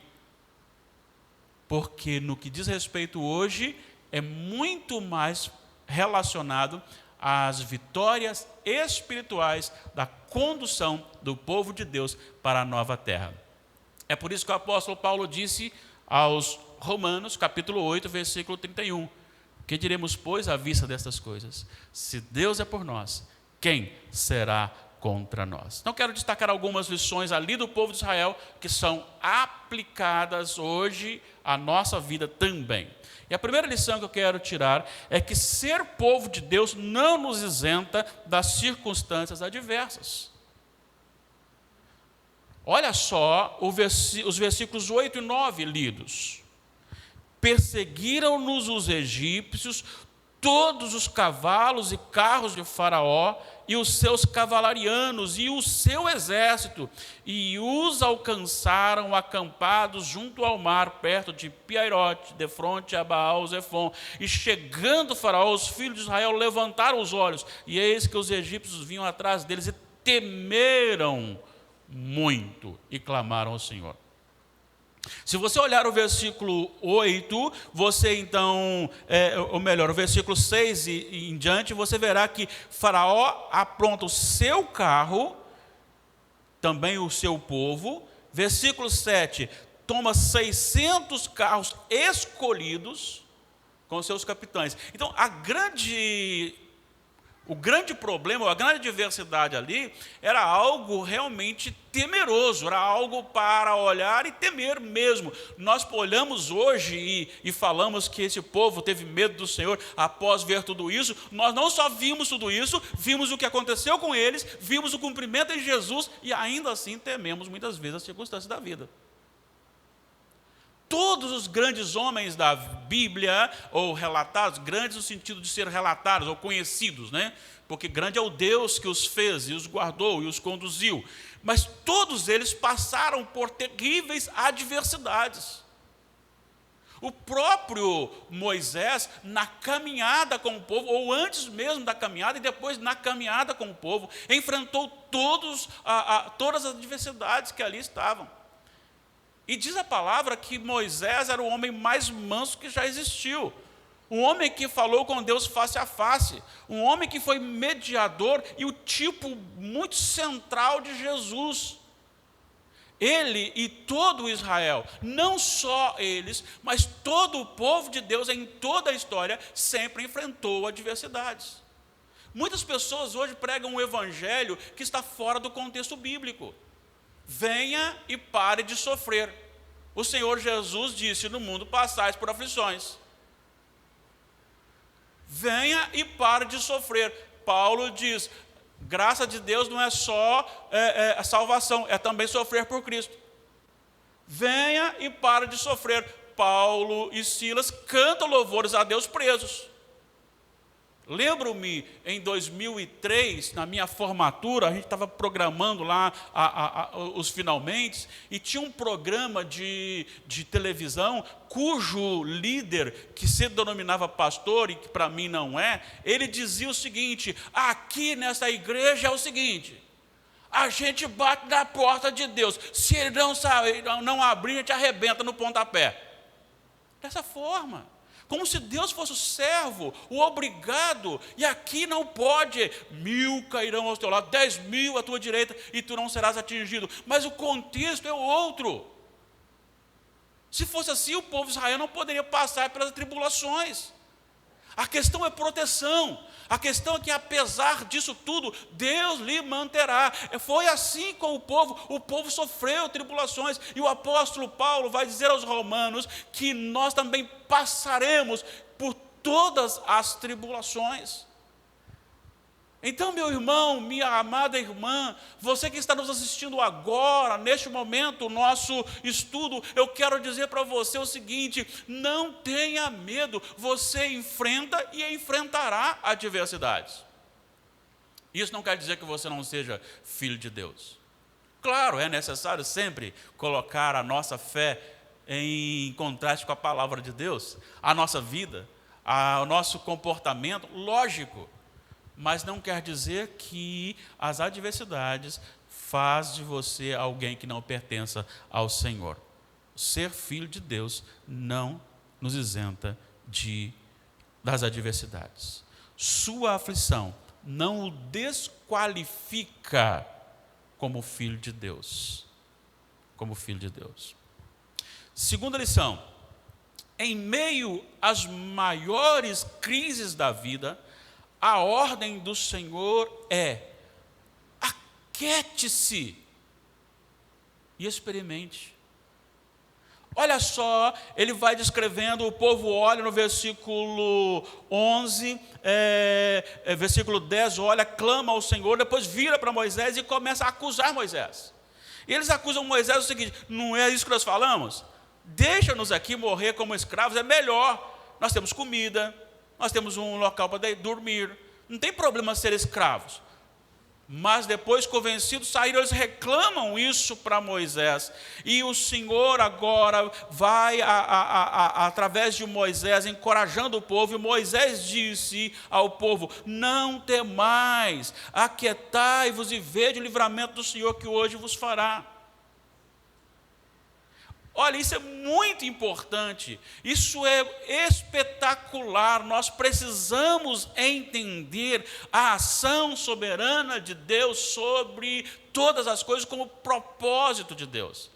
S2: Porque no que diz respeito hoje, é muito mais relacionado às vitórias espirituais da condução do povo de Deus para a nova terra. É por isso que o apóstolo Paulo disse aos Romanos, capítulo 8, versículo 31, que diremos, pois, à vista destas coisas? Se Deus é por nós, quem será contra nós. Então, quero destacar algumas lições ali do povo de Israel que são aplicadas hoje à nossa vida também. E a primeira lição que eu quero tirar é que ser povo de Deus não nos isenta das circunstâncias adversas. Olha só os versículos 8 e 9 lidos. Perseguiram-nos os egípcios, todos os cavalos e carros de Faraó, e os seus cavalarianos, e o seu exército, e os alcançaram acampados junto ao mar, perto de Piairote, defronte a Baal-Zefon. E chegando Faraó, os filhos de Israel levantaram os olhos, e eis que os egípcios vinham atrás deles, e temeram muito, e clamaram ao Senhor. Se você olhar o versículo 8, você então, o versículo 6 e em diante, você verá que Faraó apronta o seu carro, também o seu povo. Versículo 7, toma 600 carros escolhidos com seus capitães. Então, o grande problema, a grande adversidade ali, era algo realmente temeroso, era algo para olhar e temer mesmo. Nós olhamos hoje e falamos que esse povo teve medo do Senhor após ver tudo isso. Nós não só vimos tudo isso, vimos o que aconteceu com eles, vimos o cumprimento de Jesus e ainda assim tememos muitas vezes as circunstâncias da vida. Todos os grandes homens da Bíblia, ou relatados, grandes no sentido de ser relatados ou conhecidos, né? Porque grande é o Deus que os fez e os guardou e os conduziu. Mas todos eles passaram por terríveis adversidades. O próprio Moisés, na caminhada com o povo, ou antes mesmo da caminhada e depois na caminhada com o povo, enfrentou todas as adversidades que ali estavam. E diz a palavra que Moisés era o homem mais manso que já existiu. Um homem que falou com Deus face a face. Um homem que foi mediador e o tipo muito central de Jesus. Ele e todo Israel, não só eles, mas todo o povo de Deus em toda a história, sempre enfrentou adversidades. Muitas pessoas hoje pregam um evangelho que está fora do contexto bíblico. Venha e pare de sofrer. O Senhor Jesus disse: no mundo passais por aflições. Venha e pare de sofrer. Paulo diz: graça de Deus não é só a salvação, é também sofrer por Cristo. Venha e pare de sofrer. Paulo e Silas cantam louvores a Deus presos. Lembro-me, em 2003, na minha formatura, a gente estava programando lá os finalmente, e tinha um programa de televisão, cujo líder, que se denominava pastor, e que para mim não é, ele dizia o seguinte: aqui nessa igreja é o seguinte, a gente bate na porta de Deus, se ele não abrir, a gente arrebenta no pontapé. Dessa forma. Como se Deus fosse o servo, o obrigado, e aqui não pode. 1.000 cairão ao teu lado, 10.000 à tua direita, e tu não serás atingido. Mas o contexto é outro. Se fosse assim, o povo de Israel não poderia passar pelas tribulações. A questão é proteção. A questão é que, apesar disso tudo, Deus lhe manterá. Foi assim com o povo sofreu tribulações, e o apóstolo Paulo vai dizer aos romanos que nós também passaremos por todas as tribulações. Então, meu irmão, minha amada irmã, você que está nos assistindo agora, neste momento, o nosso estudo, eu quero dizer para você o seguinte: não tenha medo, você enfrenta e enfrentará adversidades. Isso não quer dizer que você não seja filho de Deus. Claro, é necessário sempre colocar a nossa fé em contraste com a palavra de Deus, a nossa vida, o nosso comportamento, lógico. Mas não quer dizer que as adversidades faz de você alguém que não pertença ao Senhor. Ser filho de Deus não nos isenta das adversidades. Sua aflição não o desqualifica como filho de Deus. Como filho de Deus. Segunda lição: em meio às maiores crises da vida, a ordem do Senhor é: aquiete-se e experimente. Olha só, ele vai descrevendo, o povo olha no versículo 11, versículo 10, olha, clama ao Senhor, depois vira para Moisés e começa a acusar Moisés. E eles acusam Moisés o seguinte: não é isso que nós falamos? Deixa-nos aqui morrer como escravos, é melhor. Nós temos comida, nós temos um local para dormir, não tem problema ser escravos. Mas depois, convencidos, saíram, eles reclamam isso para Moisés. E o Senhor agora vai, através de Moisés, encorajando o povo. E Moisés disse ao povo: não temais, aquietai-vos e vede o livramento do Senhor que hoje vos fará. Olha, isso é muito importante, isso é espetacular. Nós precisamos entender a ação soberana de Deus sobre todas as coisas como propósito de Deus.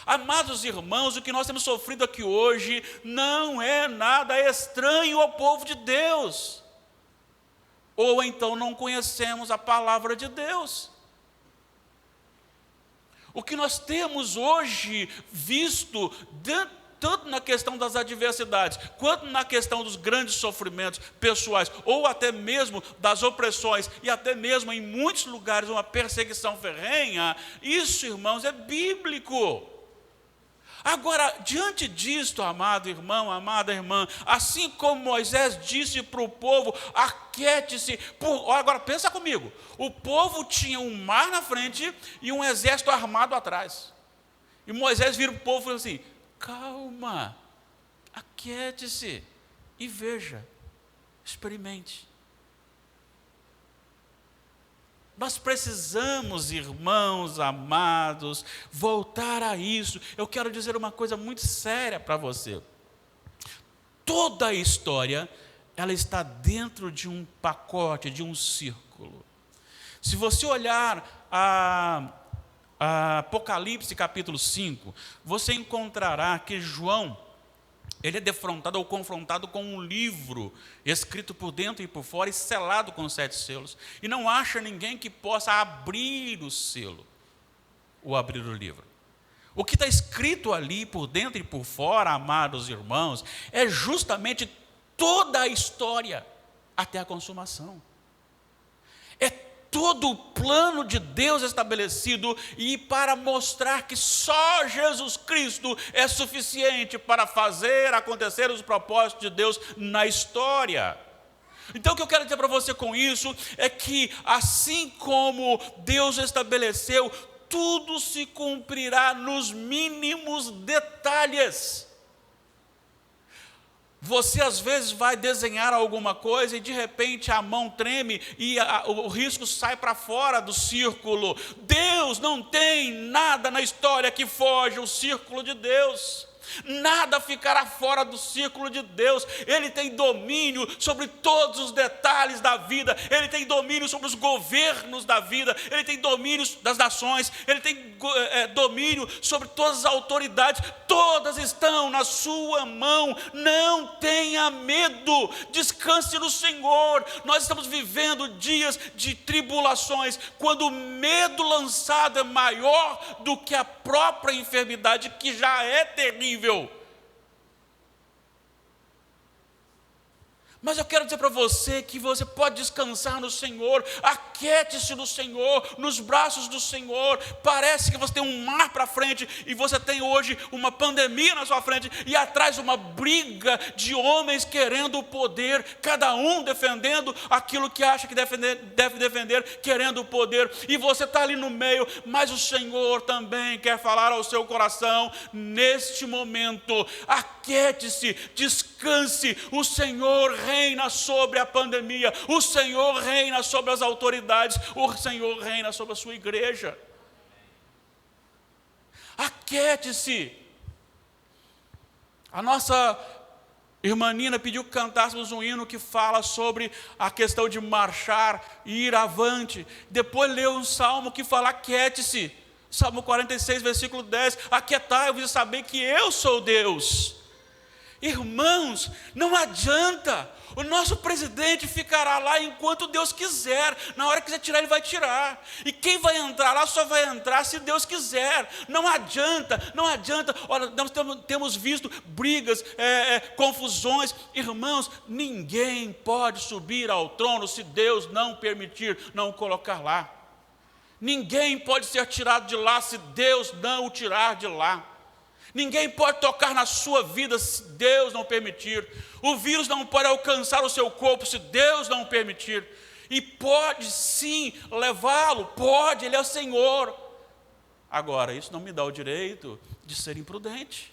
S2: Amados irmãos, o que nós temos sofrido aqui hoje não é nada estranho ao povo de Deus. Ou então não conhecemos a palavra de Deus. O que nós temos hoje visto, tanto na questão das adversidades, quanto na questão dos grandes sofrimentos pessoais, ou até mesmo das opressões, e até mesmo em muitos lugares uma perseguição ferrenha, isso, irmãos, é bíblico. Agora, diante disto, amado irmão, amada irmã, assim como Moisés disse para o povo: aquiete-se. Agora, pensa comigo, o povo tinha um mar na frente e um exército armado atrás. E Moisés vira para o povo e fala assim: calma, aquiete-se e veja, experimente. Nós precisamos, irmãos amados, voltar a isso. Eu quero dizer uma coisa muito séria para você. Toda a história, ela está dentro de um pacote, de um círculo. Se você olhar a Apocalipse capítulo 5, você encontrará que João, ele é defrontado ou confrontado com um livro escrito por dentro e por fora e selado com 7 selos. E não acha ninguém que possa abrir o selo ou abrir o livro. O que está escrito ali por dentro e por fora, amados irmãos, é justamente toda a história até a consumação. É todo o plano de Deus estabelecido, e para mostrar que só Jesus Cristo é suficiente para fazer acontecer os propósitos de Deus na história. Então o que eu quero dizer para você com isso é que, assim como Deus estabeleceu, tudo se cumprirá nos mínimos detalhes. Você às vezes vai desenhar alguma coisa e de repente a mão treme e o risco sai para fora do círculo. Deus não tem nada na história que foge ao círculo de Deus. Nada ficará fora do círculo de Deus. Ele tem domínio sobre todos os detalhes da vida. Ele tem domínio sobre os governos da vida. Ele tem domínio das nações. Ele tem domínio sobre todas as autoridades. Todas estão na sua mão. Não tenha medo. Descanse no Senhor. Nós estamos vivendo dias de tribulações, quando o medo lançado é maior do que a própria enfermidade, que já é terrível. Mas eu quero dizer para você que você pode descansar no Senhor. Aquiete-se no Senhor, nos braços do Senhor. Parece que você tem um mar para frente e você tem hoje uma pandemia na sua frente e atrás uma briga de homens querendo o poder, cada um defendendo aquilo que acha que deve defender, querendo o poder, e você está ali no meio. Mas o Senhor também quer falar ao seu coração neste momento: aquiete-se, descanse. O Senhor reina sobre a pandemia, o Senhor reina sobre as autoridades, o Senhor reina sobre a sua igreja. Aquiete-se. A nossa irmã Nina pediu que cantássemos um hino que fala sobre a questão de marchar e ir avante. Depois leu um salmo que fala: aquiete-se. Salmo 46, versículo 10: aquietai-vos e sabei que eu sou Deus. Irmãos, não adianta. O nosso presidente ficará lá enquanto Deus quiser. Na hora que quiser tirar, ele vai tirar. E quem vai entrar lá só vai entrar se Deus quiser. Não adianta, não adianta. Olha, nós temos visto brigas, confusões. Irmãos, ninguém pode subir ao trono se Deus não permitir, não o colocar lá. Ninguém pode ser tirado de lá se Deus não o tirar de lá. Ninguém pode tocar na sua vida se Deus não permitir. O vírus não pode alcançar o seu corpo se Deus não permitir. E pode sim levá-lo, pode, Ele é o Senhor. Agora, isso não me dá o direito de ser imprudente.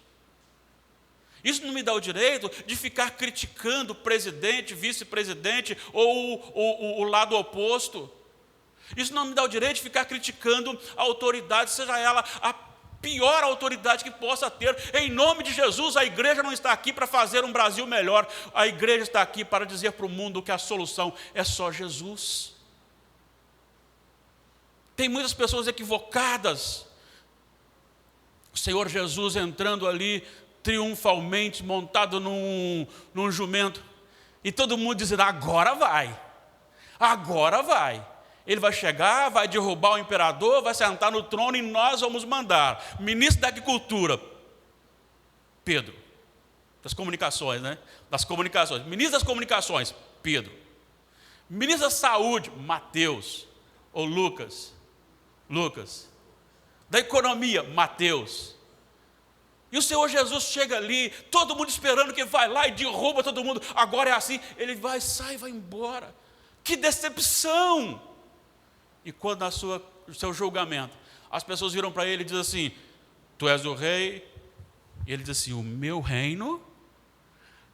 S2: Isso não me dá o direito de ficar criticando o presidente, vice-presidente ou o lado oposto. Isso não me dá o direito de ficar criticando a autoridade, seja ela a pior autoridade que possa ter. Em nome de Jesus, a igreja não está aqui para fazer um Brasil melhor. A igreja está aqui para dizer para o mundo que a solução é só Jesus. Tem muitas pessoas equivocadas. O Senhor Jesus entrando ali triunfalmente, montado num jumento, e todo mundo dizendo: agora vai, agora vai. Ele vai chegar, vai derrubar o imperador, vai sentar no trono e nós vamos mandar. Ministro da Agricultura, Pedro. Das comunicações, né? Das comunicações. Ministro das Comunicações, Pedro. Ministro da Saúde, Mateus. Ou Lucas. Da Economia, Mateus. E o Senhor Jesus chega ali, todo mundo esperando que vai lá e derruba todo mundo. Agora é assim, ele vai, sai, vai embora. Que decepção! E quando no seu julgamento, as pessoas viram para ele e dizem assim: tu és o rei? E ele diz assim: o meu reino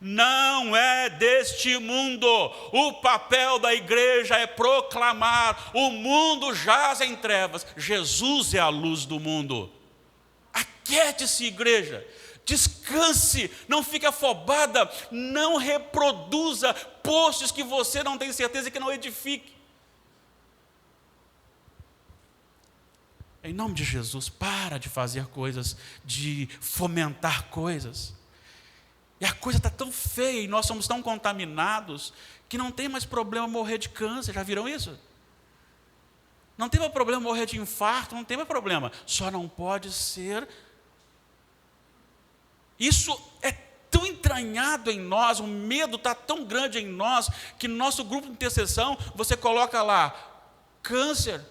S2: não é deste mundo. O papel da igreja é proclamar: o mundo jaz em trevas, Jesus é a luz do mundo. Aquiete-se, igreja, descanse, não fique afobada, não reproduza postes que você não tem certeza que não edifique. Em nome de Jesus, para de fazer coisas, de fomentar coisas. E a coisa está tão feia e nós somos tão contaminados que não tem mais problema morrer de câncer. Já viram isso? Não tem mais problema morrer de infarto, não tem mais problema. Só não pode ser. Isso é tão entranhado em nós, o medo está tão grande em nós, que no nosso grupo de intercessão, você coloca lá, câncer.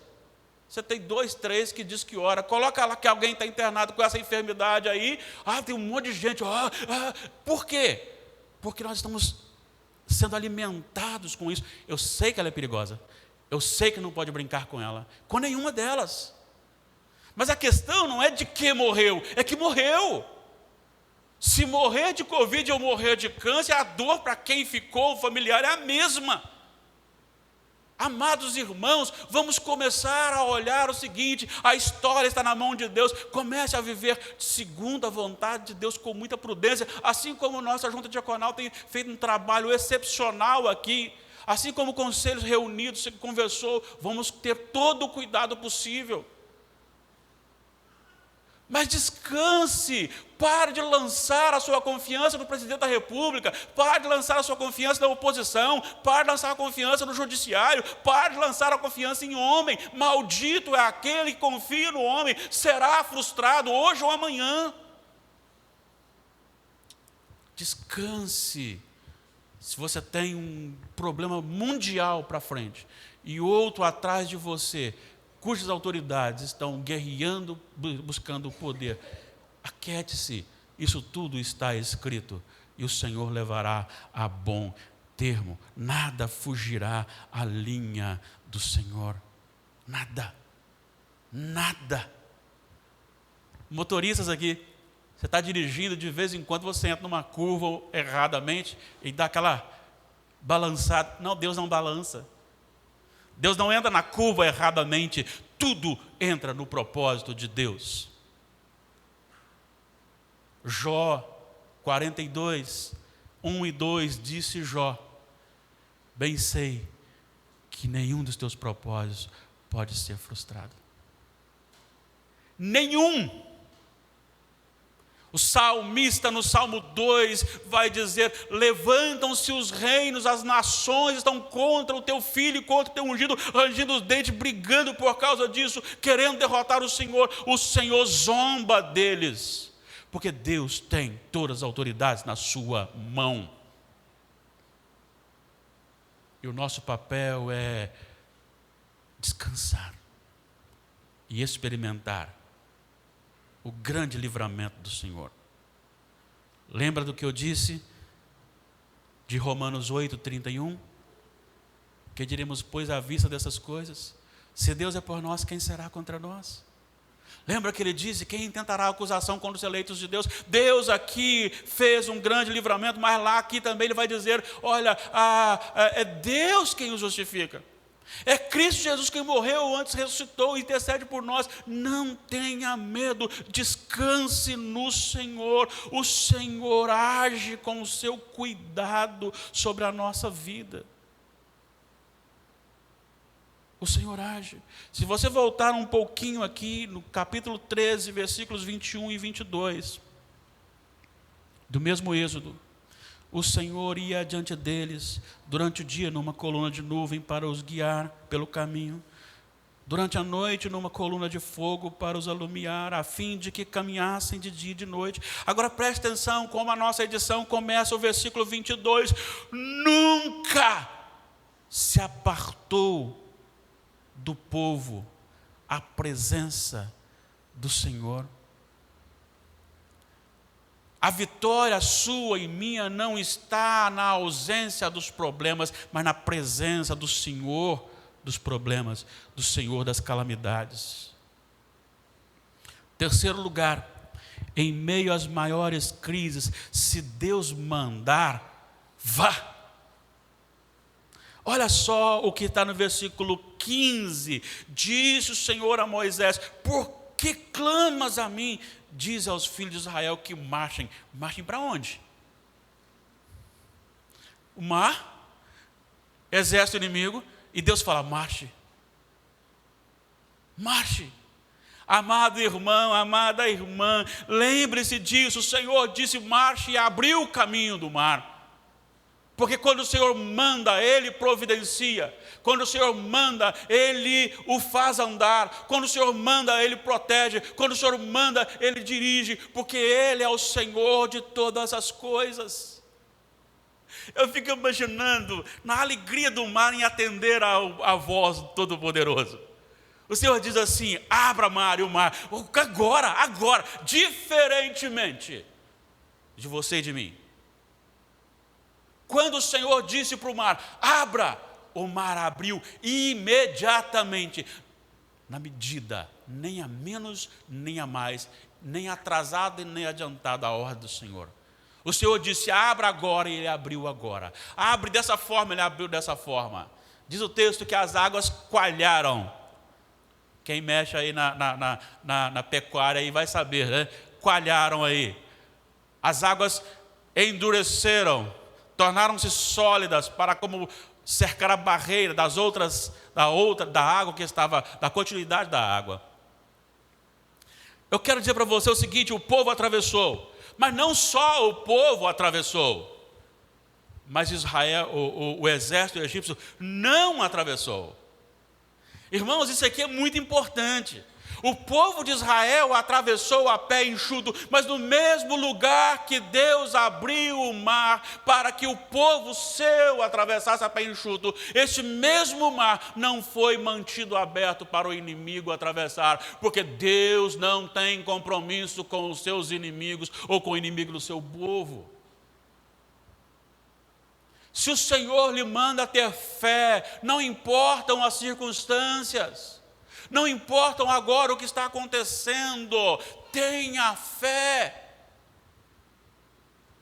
S2: Você tem 2, 3 que diz que ora. Coloca lá que alguém está internado com essa enfermidade aí. Tem um monte de gente. Por quê? Porque nós estamos sendo alimentados com isso. Eu sei que ela é perigosa. Eu sei que não pode brincar com ela. Com nenhuma delas. Mas a questão não é de que morreu. É que morreu. Se morrer de Covid ou morrer de câncer, a dor para quem ficou, o familiar, é a mesma. Amados irmãos, vamos começar a olhar o seguinte: a história está na mão de Deus. Comece a viver segundo a vontade de Deus com muita prudência, assim como nossa junta diaconal tem feito um trabalho excepcional aqui, assim como conselhos reunidos, se conversou, vamos ter todo o cuidado possível. Mas descanse, pare de lançar a sua confiança no presidente da República, pare de lançar a sua confiança na oposição, pare de lançar a confiança no judiciário, pare de lançar a confiança em homem. Maldito é aquele que confia no homem, será frustrado hoje ou amanhã. Descanse. Se você tem um problema mundial para frente e outro atrás de você, cujas autoridades estão guerreando, buscando o poder, aquiete-se, isso tudo está escrito, e o Senhor levará a bom termo, nada fugirá à linha do Senhor, nada, nada. Motoristas aqui, você está dirigindo, de vez em quando você entra numa curva erradamente e dá aquela balançada. Não, Deus não balança. Deus não entra na curva erradamente, tudo entra no propósito de Deus. Jó 42, 1 e 2, disse Jó: bem sei que nenhum dos teus propósitos pode ser frustrado. Nenhum. O salmista, no Salmo 2, vai dizer: levantam-se os reinos, as nações estão contra o teu filho e contra o teu ungido, rangindo os dentes, brigando por causa disso, querendo derrotar o Senhor zomba deles, porque Deus tem todas as autoridades na sua mão. E o nosso papel é descansar e experimentar o grande livramento do Senhor. Lembra do que eu disse de Romanos 8:31? Que diremos, pois, à vista dessas coisas? Se Deus é por nós, quem será contra nós? Lembra que ele disse: quem intentará acusação contra os eleitos de Deus? Deus aqui fez um grande livramento, mas lá aqui também ele vai dizer: olha, é Deus quem os justifica. É Cristo Jesus quem morreu, antes ressuscitou e intercede por nós. Não tenha medo, descanse no Senhor. O Senhor age com o seu cuidado sobre a nossa vida. O Senhor age. Se você voltar um pouquinho aqui no capítulo 13, versículos 21 e 22, do mesmo Êxodo, o Senhor ia adiante deles durante o dia numa coluna de nuvem para os guiar pelo caminho, durante a noite numa coluna de fogo para os alumiar, a fim de que caminhassem de dia e de noite. Agora preste atenção como a nossa edição começa, o versículo 22, nunca se apartou do povo a presença do Senhor. A vitória sua e minha não está na ausência dos problemas, mas na presença do Senhor dos problemas, do Senhor das calamidades. Terceiro lugar, em meio às maiores crises, se Deus mandar, vá. Olha só o que está no versículo 15. Disse o Senhor a Moisés: por que clamas a mim? Diz aos filhos de Israel que marchem. Marchem para onde? O mar, exército inimigo, e Deus fala: marche. Marche. Amado irmão, amada irmã, lembre-se disso. O Senhor disse: marche, e abriu o caminho do mar. Porque quando o Senhor manda, Ele providencia. Quando o Senhor manda, Ele o faz andar. Quando o Senhor manda, Ele protege. Quando o Senhor manda, Ele dirige. Porque Ele é o Senhor de todas as coisas. Eu fico imaginando, na alegria do mar, em atender a voz do Todo-Poderoso. O Senhor diz assim: abra mar e o mar. Agora, diferentemente de você e de mim. Quando o Senhor disse para o mar: abra, o mar abriu imediatamente, na medida, nem a menos, nem a mais, nem atrasada e nem adiantada a ordem do Senhor. O Senhor disse: abra agora, e Ele abriu agora. Abre dessa forma, Ele abriu dessa forma. Diz o texto que as águas coalharam. Quem mexe aí na pecuária aí vai saber, né? Coalharam aí. As águas endureceram, tornaram-se sólidas para como cercar a barreira da água que estava, da continuidade da água. Eu quero dizer para você o seguinte: o povo atravessou, mas não só o povo atravessou, mas Israel, o exército egípcio não atravessou. Irmãos, isso aqui é muito importante. O povo de Israel atravessou a pé enxuto, mas no mesmo lugar que Deus abriu o mar para que o povo seu atravessasse a pé enxuto, este mesmo mar não foi mantido aberto para o inimigo atravessar, porque Deus não tem compromisso com os seus inimigos ou com o inimigo do seu povo. Se o Senhor lhe manda ter fé, não importam as circunstâncias, não importam agora o que está acontecendo, tenha fé.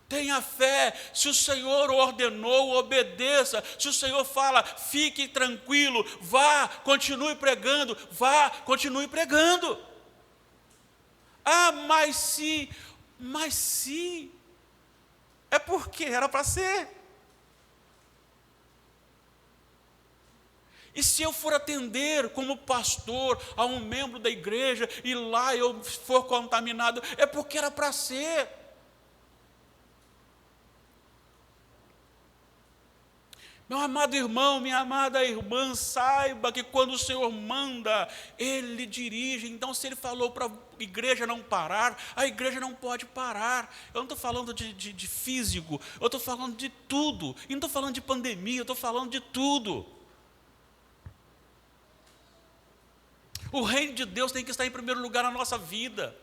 S2: Tenha fé. Se o Senhor ordenou, obedeça. Se o Senhor fala, fique tranquilo, vá, continue pregando, vá, continue pregando. Ah, mas se, é porque era para ser. E se eu for atender como pastor a um membro da igreja e lá eu for contaminado, é porque era para ser. Meu amado irmão, minha amada irmã, saiba que quando o Senhor manda, Ele dirige. Então, se Ele falou para a igreja não parar, a igreja não pode parar. Eu não estou falando de físico, eu estou falando de tudo. E não estou falando de pandemia, eu estou falando de tudo. O reino de Deus tem que estar em primeiro lugar na nossa vida.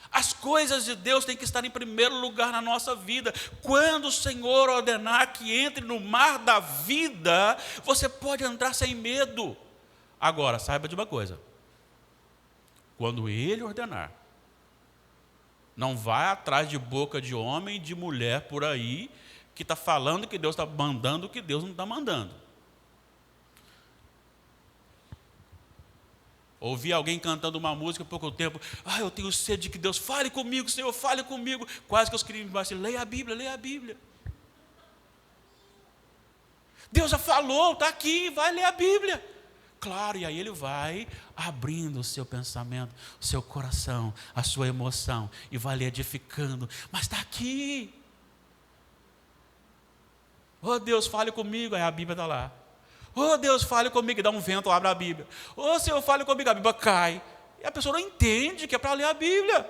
S2: As coisas de Deus têm que estar em primeiro lugar na nossa vida. Quando o Senhor ordenar que entre no mar da vida, você pode entrar sem medo. Agora, saiba de uma coisa. Quando Ele ordenar, não vai atrás de boca de homem e de mulher por aí, que está falando que Deus está mandando o que Deus não está mandando. Ouvi alguém cantando uma música há pouco tempo. Eu tenho sede de que Deus fale comigo, Senhor, fale comigo. Quase que eu escrevi embaixo, leia a Bíblia, leia a Bíblia. Deus já falou, está aqui, vai ler a Bíblia. Claro, e aí Ele vai abrindo o seu pensamento, o seu coração, a sua emoção, e vai lhe edificando. Mas está aqui. Oh Deus, fale comigo, aí a Bíblia está lá. Oh Deus, fale comigo, dá um vento, abre a Bíblia. Oh Senhor, fale comigo, a Bíblia cai. E a pessoa não entende que é para ler a Bíblia.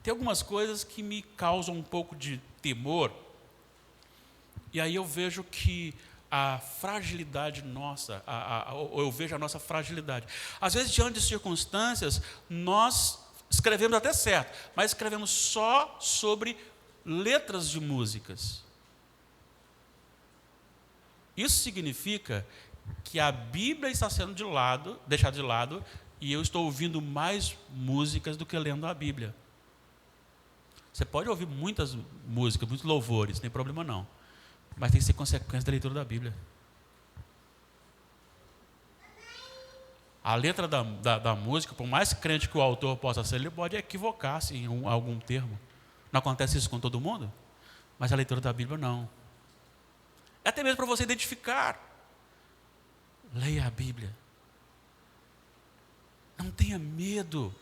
S2: Tem algumas coisas que me causam um pouco de temor. E aí eu vejo que a fragilidade nossa, eu vejo a nossa fragilidade. Às vezes, diante de circunstâncias, nós escrevemos até certo, mas escrevemos só sobre letras de músicas. Isso significa que a Bíblia está sendo deixada de lado, e eu estou ouvindo mais músicas do que lendo a Bíblia. Você pode ouvir muitas músicas, muitos louvores, não tem problema não, mas tem que ser consequência da leitura da Bíblia. A letra da música, por mais crente que o autor possa ser, ele pode equivocar-se em algum termo. Não acontece isso com todo mundo? Mas a leitura da Bíblia não. É até mesmo para você identificar. Leia a Bíblia. Não tenha medo.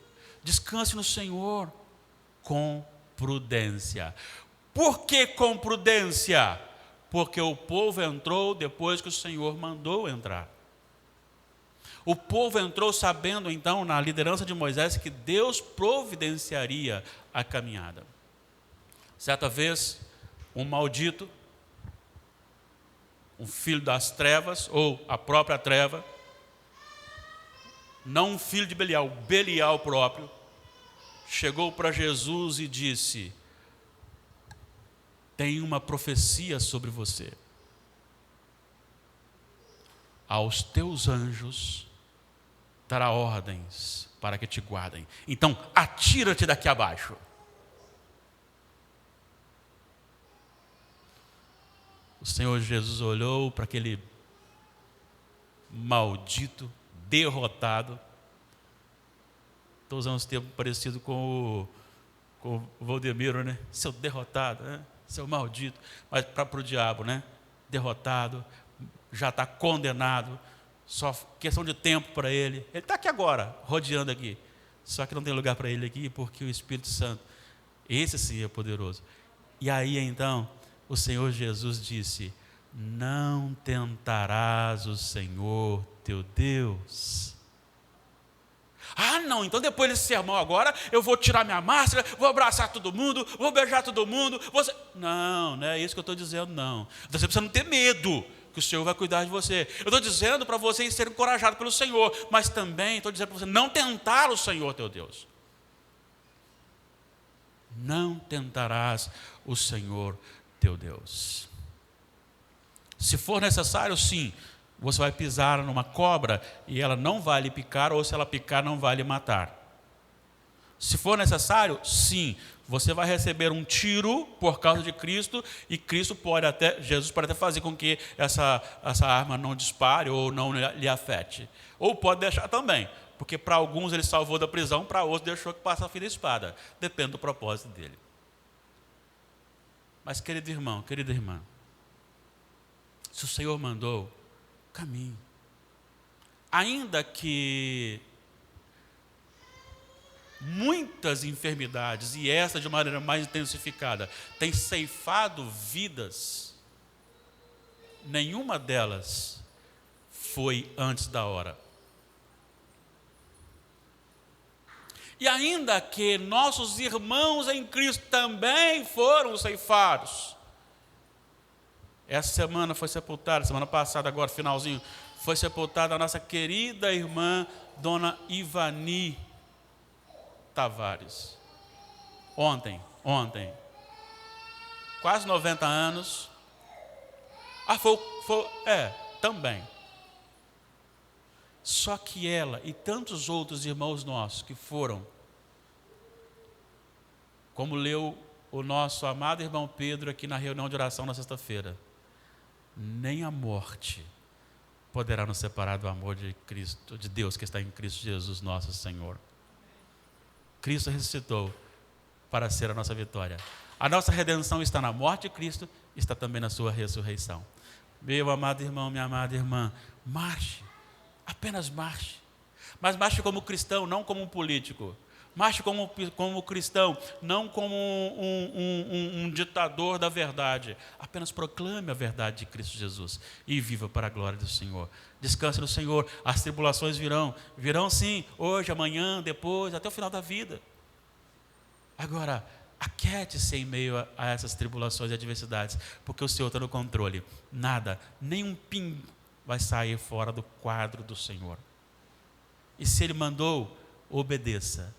S2: Descanse no Senhor com prudência. Por que com prudência? Porque o povo entrou depois que o Senhor mandou entrar. O povo entrou sabendo, então, na liderança de Moisés, que Deus providenciaria a caminhada. Certa vez, um maldito, um filho das trevas, ou a própria treva, não um filho de Belial, Belial próprio, chegou para Jesus e disse: tem uma profecia sobre você. Aos teus anjos dará ordens para que te guardem. Então, atira-te daqui abaixo. O Senhor Jesus olhou para aquele maldito, derrotado. Estou usando esse termo parecido com o Valdemiro, né? Seu derrotado, né? Seu maldito. Mas para o diabo, né? Derrotado, já está condenado. Só questão de tempo para ele. Ele está aqui agora, rodeando aqui. Só que não tem lugar para ele aqui, porque o Espírito Santo, esse sim é poderoso. E aí então, o Senhor Jesus disse: não tentarás o Senhor teu Deus. Não, então depois desse sermão agora, eu vou tirar minha máscara, vou abraçar todo mundo, vou beijar todo mundo. Não é isso que eu estou dizendo, não. Você precisa não ter medo, que o Senhor vai cuidar de você. Eu estou dizendo para vocês serem encorajados pelo Senhor, mas também estou dizendo para você não tentar o Senhor teu Deus. Não tentarás o Senhor teu Deus. Se for necessário, sim, você vai pisar numa cobra e ela não vai lhe picar, ou se ela picar, não vai lhe matar. Se for necessário, sim, você vai receber um tiro por causa de Cristo, e Jesus pode até fazer com que essa arma não dispare ou não lhe afete. Ou pode deixar também, porque para alguns ele salvou da prisão, para outros deixou que passe a fio da espada. Depende do propósito dele. Mas, querido irmão, querida irmã, se o Senhor mandou, caminhe. Ainda que muitas enfermidades, e essa de maneira mais intensificada, tem ceifado vidas, nenhuma delas foi antes da hora. E ainda que nossos irmãos em Cristo também foram ceifados. Essa semana foi sepultada, semana passada, agora finalzinho, foi sepultada a nossa querida irmã, Dona Ivani Tavares. Ontem, quase 90 anos. Também. Só que ela e tantos outros irmãos nossos que foram, como leu o nosso amado irmão Pedro aqui na reunião de oração na sexta-feira, nem a morte poderá nos separar do amor de Cristo, de Deus que está em Cristo Jesus, nosso Senhor. Cristo ressuscitou para ser a nossa vitória. A nossa redenção está na morte de Cristo, está também na sua ressurreição. Meu amado irmão, minha amada irmã, marche, apenas marche. Mas marche como cristão, não como um político. Marche como cristão, não como um ditador da verdade. Apenas proclame a verdade de Cristo Jesus e viva para a glória do Senhor. Descanse no Senhor, as tribulações virão sim, hoje, amanhã, depois, até o final da vida. Agora, aquiete-se em meio a essas tribulações e adversidades, porque o Senhor está no controle. Nada, nem um pingo vai sair fora do quadro do Senhor. E se Ele mandou, obedeça.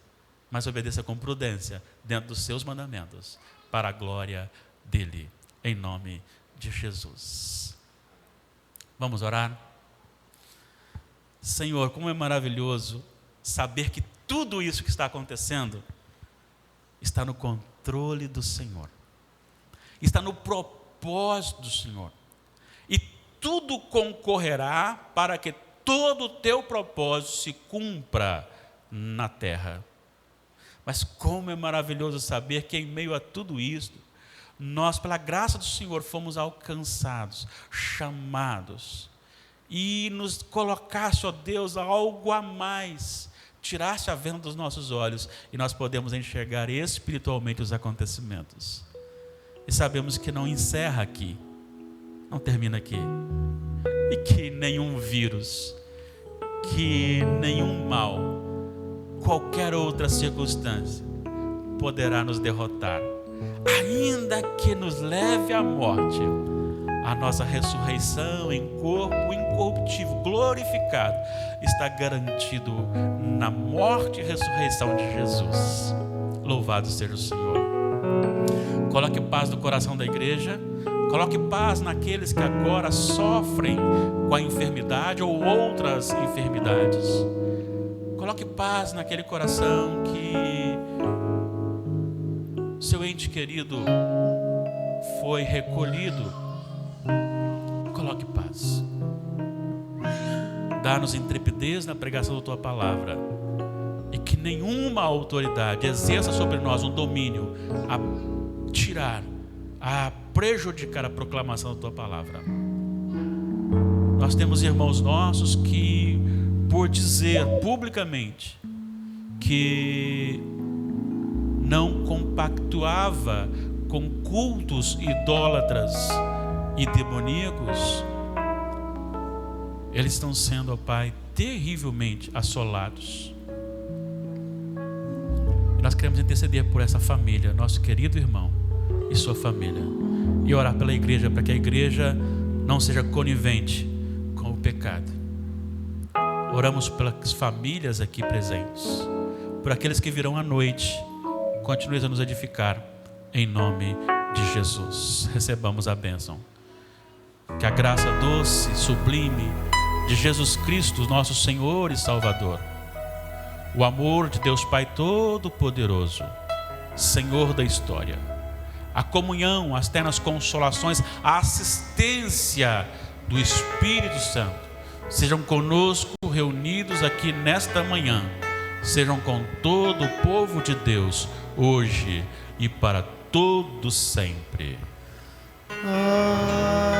S2: Mas obedeça com prudência, dentro dos seus mandamentos, para a glória dEle, em nome de Jesus. Vamos orar? Senhor, como é maravilhoso saber que tudo isso que está acontecendo está no controle do Senhor, está no propósito do Senhor, e tudo concorrerá para que todo o teu propósito se cumpra na terra. Mas como é maravilhoso saber que em meio a tudo isso, nós, pela graça do Senhor, fomos alcançados, chamados, e nos colocasse, ó Deus, algo a mais, tirasse a venda dos nossos olhos, e nós podemos enxergar espiritualmente os acontecimentos. E sabemos que não encerra aqui, não termina aqui, e que nenhum vírus, que nenhum mal, qualquer outra circunstância poderá nos derrotar, ainda que nos leve à morte. A nossa ressurreição em corpo incorruptível, glorificado, está garantido na morte e ressurreição de Jesus. Louvado seja o Senhor. Coloque paz no coração da igreja, coloque paz naqueles que agora sofrem com a enfermidade ou outras enfermidades. Coloque paz naquele coração que seu ente querido foi recolhido. Coloque paz. Dá-nos intrepidez na pregação da Tua palavra. E que nenhuma autoridade exerça sobre nós um domínio a tirar, a prejudicar a proclamação da Tua palavra. Nós temos irmãos nossos que, por dizer publicamente que não compactuava com cultos idólatras e demoníacos, eles estão sendo, ó Pai, terrivelmente assolados. E nós queremos interceder por essa família, nosso querido irmão e sua família, e orar pela igreja, para que a igreja não seja conivente com o pecado. Oramos pelas famílias aqui presentes, por aqueles que virão à noite. Continue a nos edificar, em nome de Jesus. Recebamos a bênção. Que a graça doce, sublime de Jesus Cristo, nosso Senhor e Salvador, o amor de Deus Pai Todo-Poderoso, Senhor da história, a comunhão, as ternas consolações, a assistência do Espírito Santo, sejam conosco reunidos aqui nesta manhã, sejam com todo o povo de Deus, hoje e para todo sempre.
S3: Amém.